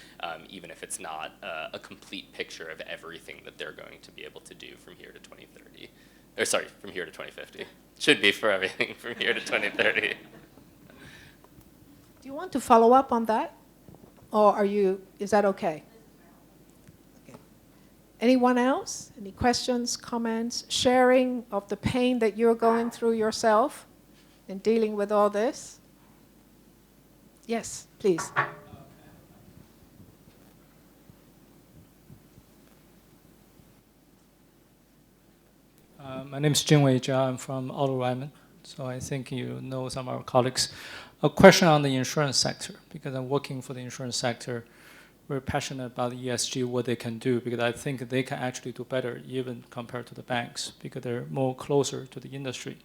even if it's not a complete picture of everything that they're going to be able to do from here to 2030. Or sorry, from here to 2050. Should be for everything from here to 2030. Do you want to follow up on that? Or is that okay? Okay. Anyone else? Any questions, comments, sharing of the pain that you're going through yourself in dealing with all this? Yes, please. My name is Jinwei Jia. I'm from Weisman, so I think you know some of our colleagues. A question on the insurance sector, because I'm working for the insurance sector. We're passionate about ESG, what they can do, because I think they can actually do better even compared to the banks, because they're more closer to the industry.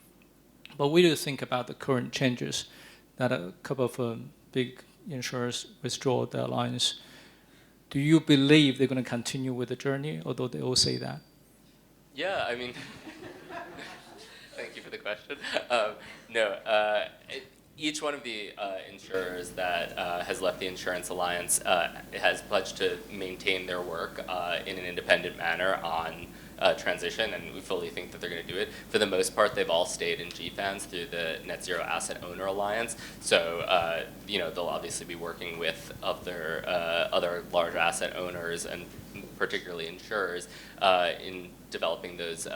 But we do think about the current changes that a couple of big insurers withdraw the alliance. Do you believe they're going to continue with the journey, although they all say that? Yeah, I mean, thank you for the question. Each one of the insurers that has left the Insurance Alliance has pledged to maintain their work in an independent manner on transition, and we fully think that they're going to do it. For the most part, they've all stayed in GFANZ through the Net Zero Asset Owner Alliance. So, they'll obviously be working with other large asset owners and particularly insurers in developing those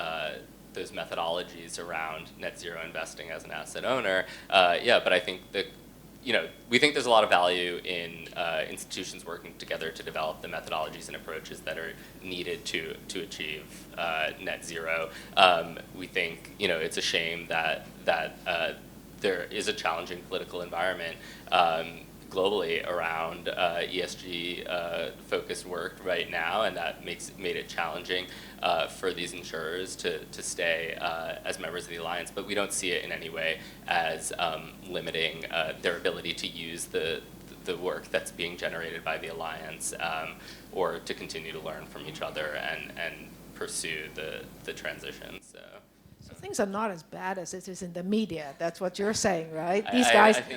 methodologies around net zero investing as an asset owner. But I think that, we think there's a lot of value in institutions working together to develop the methodologies and approaches that are needed to achieve net zero. We think, it's a shame that there is a challenging political environment globally around ESG-focused work right now, and that made it challenging for these insurers to stay as members of the alliance. But we don't see it in any way as limiting their ability to use the work that's being generated by the alliance, or to continue to learn from each other and pursue the transition. So things are not as bad as it is in the media. That's what you're saying, right?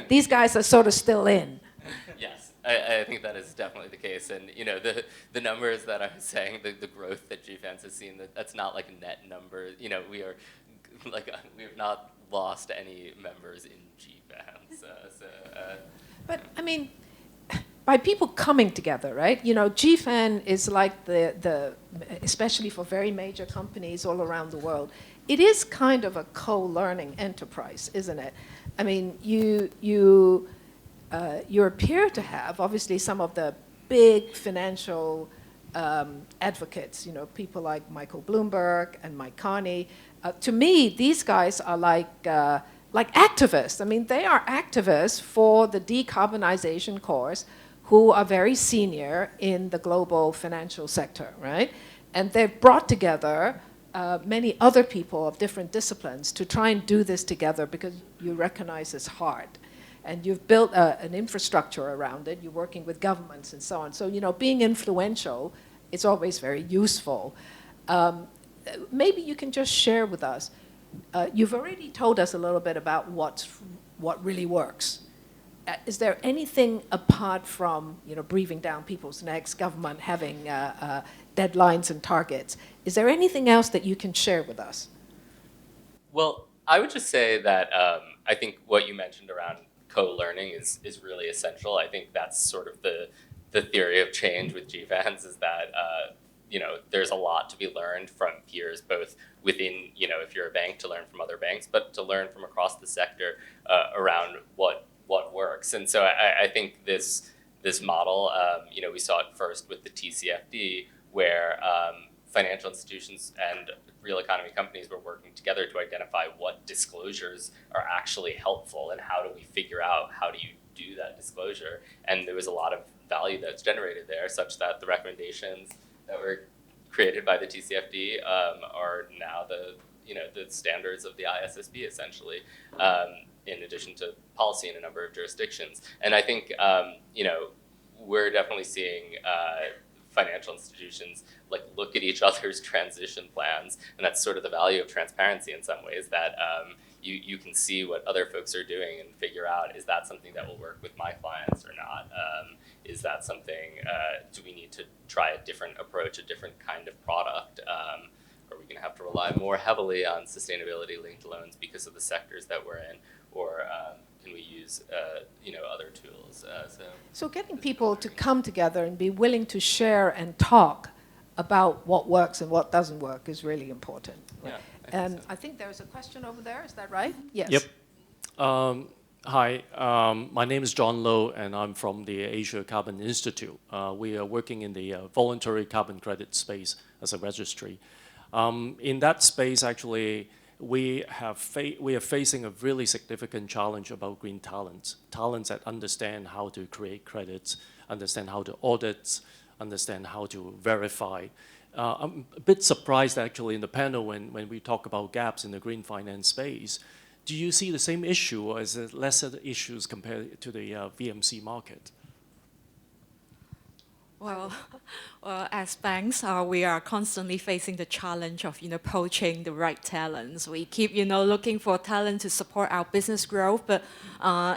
These guys are sort of still in. Yes, I think that is definitely the case. And the numbers that I was saying, the growth that GFANZ has seen, that's not like a net number. We are we have not lost any members in GFANZ. But I mean, by people coming together, right? GFAN is like the especially for very major companies all around the world, it is kind of a co-learning enterprise, isn't it? I mean, you appear to have, obviously, some of the big financial advocates, people like Michael Bloomberg and Mike Carney. To me, these guys are like activists. I mean, they are activists for the decarbonization cause who are very senior in the global financial sector, right? And they've brought together many other people of different disciplines to try and do this together because you recognize it's hard. And you've built an infrastructure around it. You're working with governments and so on. So, being influential is always very useful. Maybe you can just share with us. You've already told us a little bit about what really works. Is there anything apart from, breathing down people's necks, government having deadlines and targets? Is there anything else that you can share with us? Well, I would just say that I think what you mentioned around co-learning is really essential. I think that's sort of the theory of change with GFANZ is that there's a lot to be learned from peers, both within, if you're a bank, to learn from other banks, but to learn from across the sector around what works. And so I think this model, we saw it first with the TCFD, where financial institutions and real economy companies were working together to identify what disclosures are actually helpful and how do we figure out how do you do that disclosure. And there was a lot of value that's generated there, such that the recommendations that were created by the TCFD are now the standards of the ISSB, essentially, in addition to policy in a number of jurisdictions. And I think we're definitely seeing financial institutions look at each other's transition plans, and that's sort of the value of transparency in some ways, that you can see what other folks are doing and figure out, is that something that will work with my clients or not? Is that something, do we need to try a different approach, a different kind of product? Are we going to have to rely more heavily on sustainability-linked loans because of the sectors that we're in? Or can we use other tools? So getting people to come together and be willing to share and talk about what works and what doesn't work is really important. Yeah, And I think there's a question over there. Is that right? Yes. Yep. Hi, my name is John Lowe, and I'm from the Asia Carbon Institute. We are working in the voluntary carbon credit space as a registry. In that space, actually, we are facing a really significant challenge about green talents that understand how to create credits, understand how to audit, understand how to verify. I'm a bit surprised, actually, in the panel when we talk about gaps in the green finance space. Do you see the same issue, or is it lesser issues compared to the VMC market? Well, as banks, we are constantly facing the challenge of, poaching the right talents. We keep, looking for talent to support our business growth, but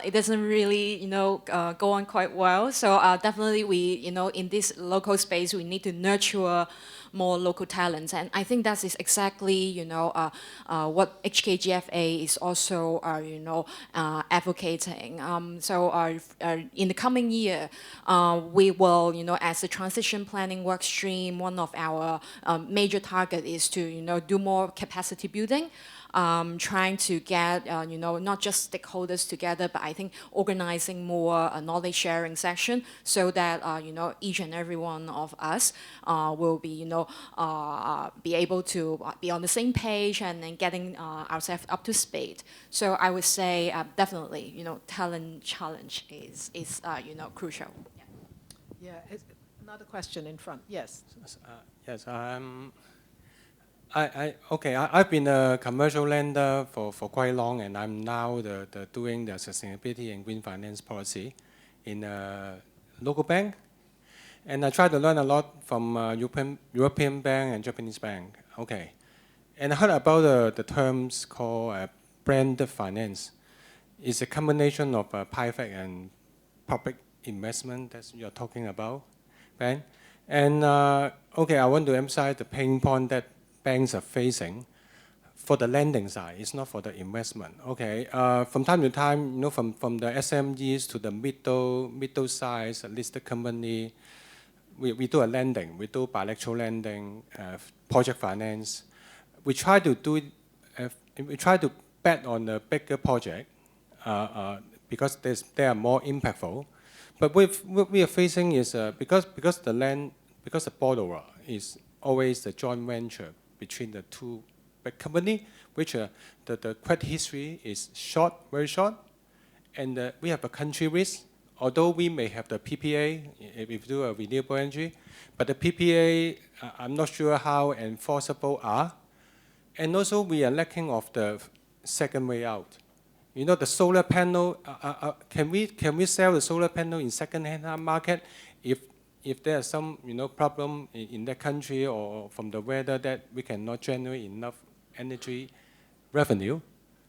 it doesn't really, go on quite well. So definitely we, in this local space, we need to nurture more local talents. And I think that is exactly, what HKGFA is also, advocating. In the coming year, we will, as a transition planning work stream, one of our major target is to, do more capacity building. Trying to get, not just stakeholders together, but I think organizing more knowledge sharing session so that, each and every one of us will be, be able to be on the same page and then getting ourselves up to speed. So I would say definitely, talent challenge is crucial. Yeah, another question in front. Yes. Yes. I've been a commercial lender for quite long, and I'm now doing the sustainability and green finance policy in a local bank. And I try to learn a lot from European bank and Japanese bank. Okay. And I heard about the terms called blended finance. It's a combination of private and public investment that you're talking about, Ben. And I want to emphasize the pain point that banks are facing for the lending side. It's not for the investment. Okay, from time to time, from the SMEs to the middle size listed company, we do a lending. We do bilateral lending, project finance. We try to do it. We try to bet on the bigger project because they are more impactful. But what we are facing is because the borrower is always the joint venture between the two big companies, which the credit history is short, very short, and we have a country risk. Although we may have the PPA if we do a renewable energy, but the PPA I'm not sure how enforceable are, and also we are lacking of the second way out. The solar panel. Can we sell the solar panel in second-hand market if there is some problem in that country or from the weather that we cannot generate enough energy revenue,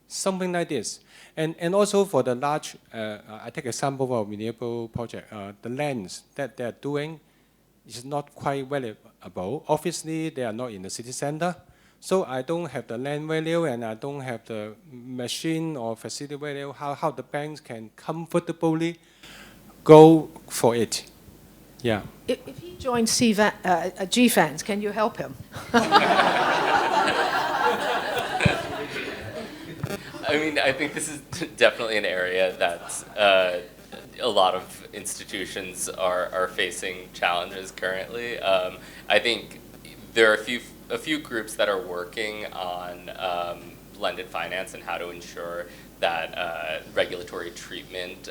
something like this. And also for the large, I take example of renewable project, the lands that they are doing is not quite valuable. Obviously, they are not in the city center. So I don't have the land value and I don't have the machine or facility value, how the banks can comfortably go for it. Yeah. If he joins GFANZ, can you help him? I think this is definitely an area that a lot of institutions are facing challenges currently. I think there are a few groups that are working on blended finance and how to ensure that regulatory treatment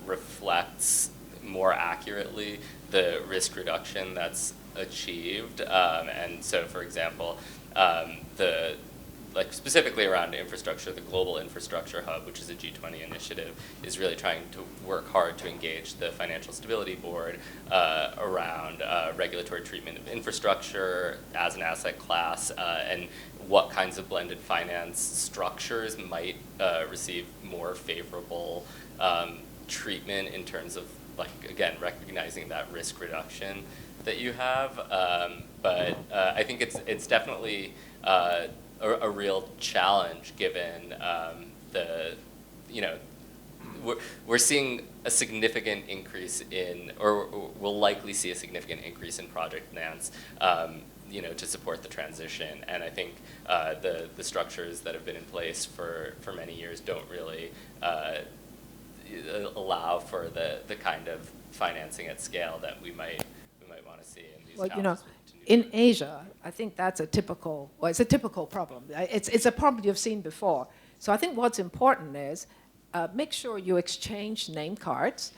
reflects more accurately the risk reduction that's achieved. And so, for example, specifically around infrastructure, the Global Infrastructure Hub, which is a G20 initiative, is really trying to work hard to engage the Financial Stability Board around regulatory treatment of infrastructure as an asset class and what kinds of blended finance structures might receive more favorable treatment in terms of, again, recognizing that risk reduction that you have. But I think it's definitely a real challenge given we're seeing a significant increase in, or we'll likely see a significant increase in project finance, to support the transition. And I think the structures that have been in place for many years don't really allow for the kind of financing at scale that we might want to see in these towns. In Asia, I think that's it's a typical problem. It's a problem you've seen before. So I think what's important is make sure you exchange name cards.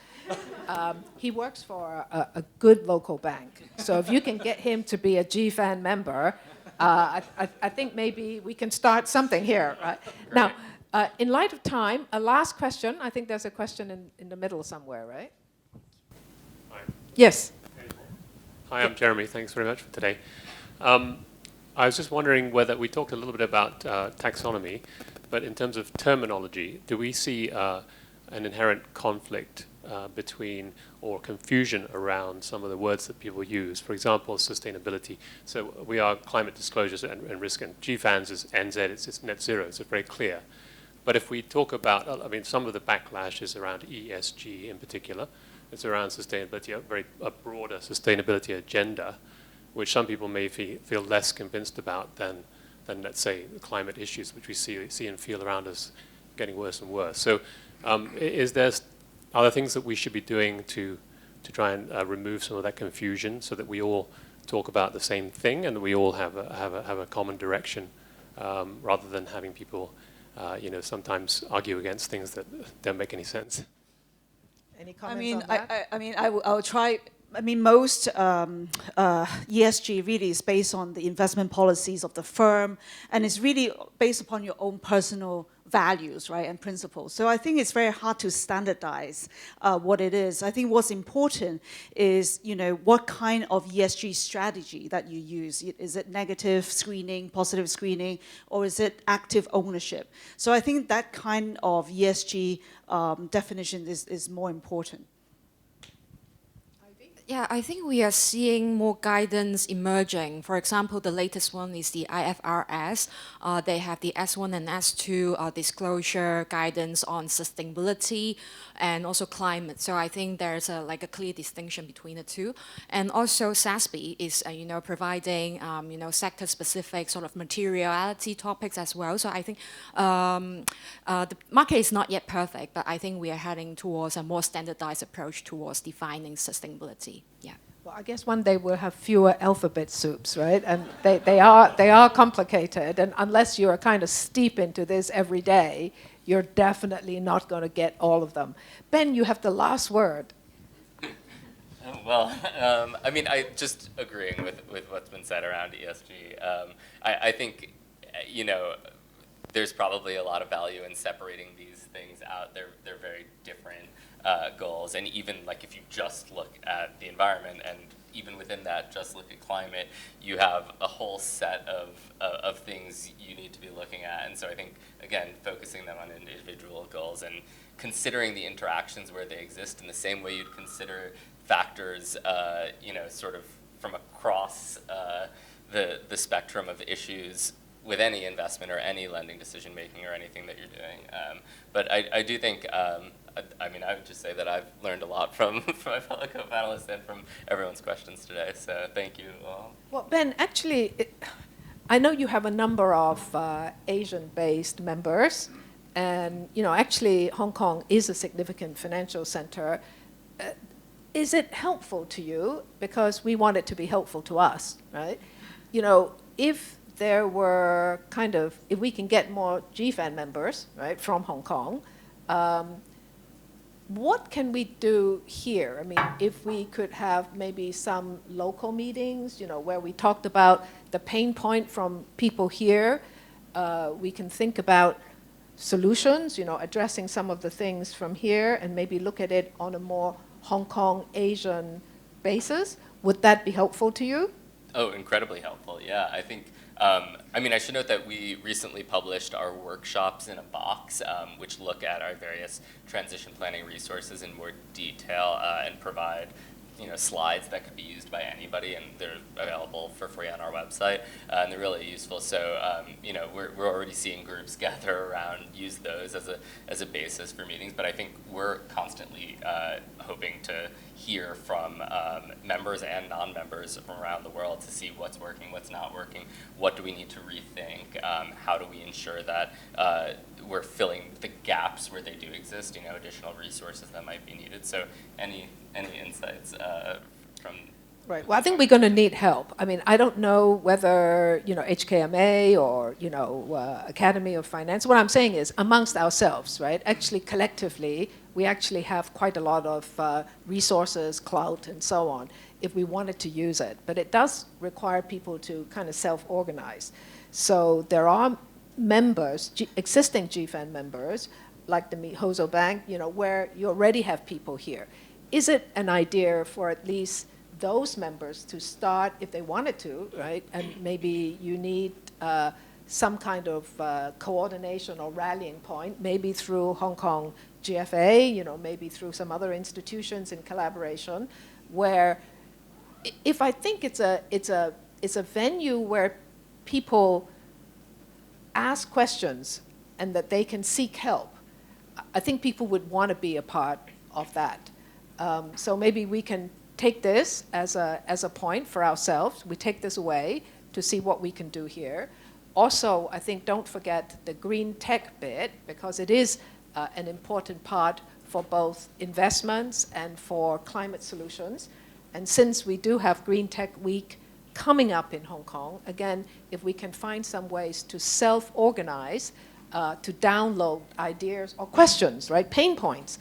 He works for a good local bank. So if you can get him to be a GFAN member, I think maybe we can start something here, right? Now, in light of time, a last question. I think there's a question in the middle somewhere, right? Hi. Yes. Hi, I'm Jeremy. Thanks very much for today. I was just wondering whether we talked a little bit about taxonomy, but in terms of terminology, do we see an inherent conflict between or confusion around some of the words that people use? For example, sustainability. So we are climate disclosures and risk, and GFANZ is NZ, it's net zero, it's very clear. But if we talk about, I mean, some of the backlash is around ESG in particular. It's around sustainability, a broader sustainability agenda, which some people may feel less convinced about than let's say, the climate issues, which we see and feel around us getting worse and worse. So are there things that we should be doing to try and remove some of that confusion so that we all talk about the same thing and that we all have a common direction rather than having people sometimes argue against things that don't make any sense? Any comments on that? I'll try. I mean, most ESG really is based on the investment policies of the firm, and it's really based upon your own personal values, right, and principles. So I think it's very hard to standardize what it is. I think what's important is, what kind of ESG strategy that you use. Is it negative screening, positive screening, or is it active ownership? So I think that kind of ESG definition is more important. Yeah, I think we are seeing more guidance emerging. For example, the latest one is the IFRS. They have the S1 and S2 disclosure guidance on sustainability and also climate. So I think there's a clear distinction between the two. And also SASB is providing sector-specific sort of materiality topics as well. So I think the market is not yet perfect, but I think we are heading towards a more standardized approach towards defining sustainability. Yeah. Well, I guess one day we'll have fewer alphabet soups, right? And they are complicated, and unless you're kind of steep into this every day, you're definitely not going to get all of them. Ben, you have the last word. Well, I just agreeing with what's been said around ESG. I think, there's probably a lot of value in separating these things out. They're very different goals, and even if you just look at the environment, and even within that, just look at climate, you have a whole set of things you need to be looking at. And so I think, again, focusing them on individual goals and considering the interactions where they exist in the same way you'd consider factors, sort of from across the spectrum of issues with any investment or any lending decision making or anything that you're doing. But I do think, I would just say that I've learned a lot from my fellow co-panelists and from everyone's questions today. So thank you all. Well, Ben, actually, I know you have a number of Asian-based members, and actually Hong Kong is a significant financial center. Is it helpful to you? Because we want it to be helpful to us, right? If there were if we can get more GFAN members, right, from Hong Kong, what can we do here? I mean, if we could have maybe some local meetings, where we talked about the pain point from people here, we can think about solutions, addressing some of the things from here and maybe look at it on a more Hong Kong Asian basis. Would that be helpful to you? Oh, incredibly helpful, yeah. I think, I should note that we recently published our workshops in a box, which look at our various transition planning resources in more detail and provide slides that could be used by anybody, and they're available for free on our website, and they're really useful. So, we're already seeing groups gather around, use those as a basis for meetings, but I think we're constantly hoping to hear from members and non-members from around the world to see what's working, what's not working, what do we need to rethink, how do we ensure that we're filling the gaps where they do exist, additional resources that might be needed. So any insights from... Right. Well, I think we're going to need help. I don't know whether, HKMA or, Academy of Finance. What I'm saying is amongst ourselves, right? Actually, collectively, we actually have quite a lot of resources, clout, and so on, if we wanted to use it. But it does require people to kind of self-organize. So there are members, existing GFAN members, like the Hozo Bank, where you already have people here. Is it an idea for at least those members to start, if they wanted to, right? And maybe you need some kind of coordination or rallying point, maybe through Hong Kong GFA, maybe through some other institutions in collaboration, where if I think it's a venue where people ask questions and that they can seek help, I think people would want to be a part of that. So maybe we can take this as a point for ourselves. We take this away to see what we can do here. Also, I think don't forget the green tech bit, because it is an important part for both investments and for climate solutions. And since we do have Green Tech Week coming up in Hong Kong, again, if we can find some ways to self-organize, to download ideas or questions, right, pain points,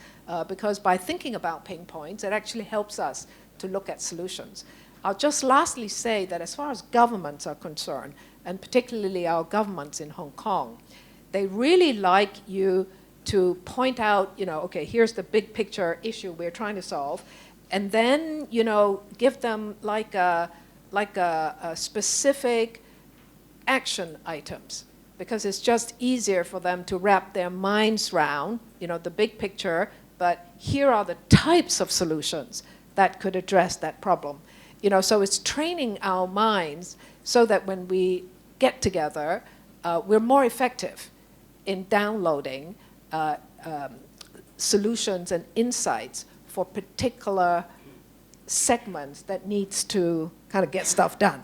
because by thinking about pain points, it actually helps us to look at solutions. I'll just lastly say that as far as governments are concerned, and particularly our governments in Hong Kong, they really like you to point out, okay, here's the big picture issue we're trying to solve, and then, give them like a specific action items, because it's just easier for them to wrap their minds around, the big picture, but here are the types of solutions that could address that problem. So it's training our minds so that when we get together, we're more effective in downloading solutions and insights for particular segments that needs to kind of get stuff done.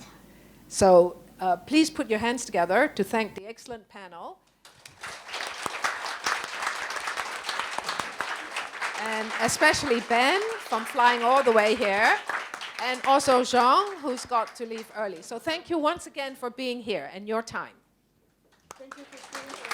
So please put your hands together to thank the excellent panel. And especially Ben from flying all the way here. And also Jean, who's got to leave early. So thank you once again for being here and your time. Thank you, Christine.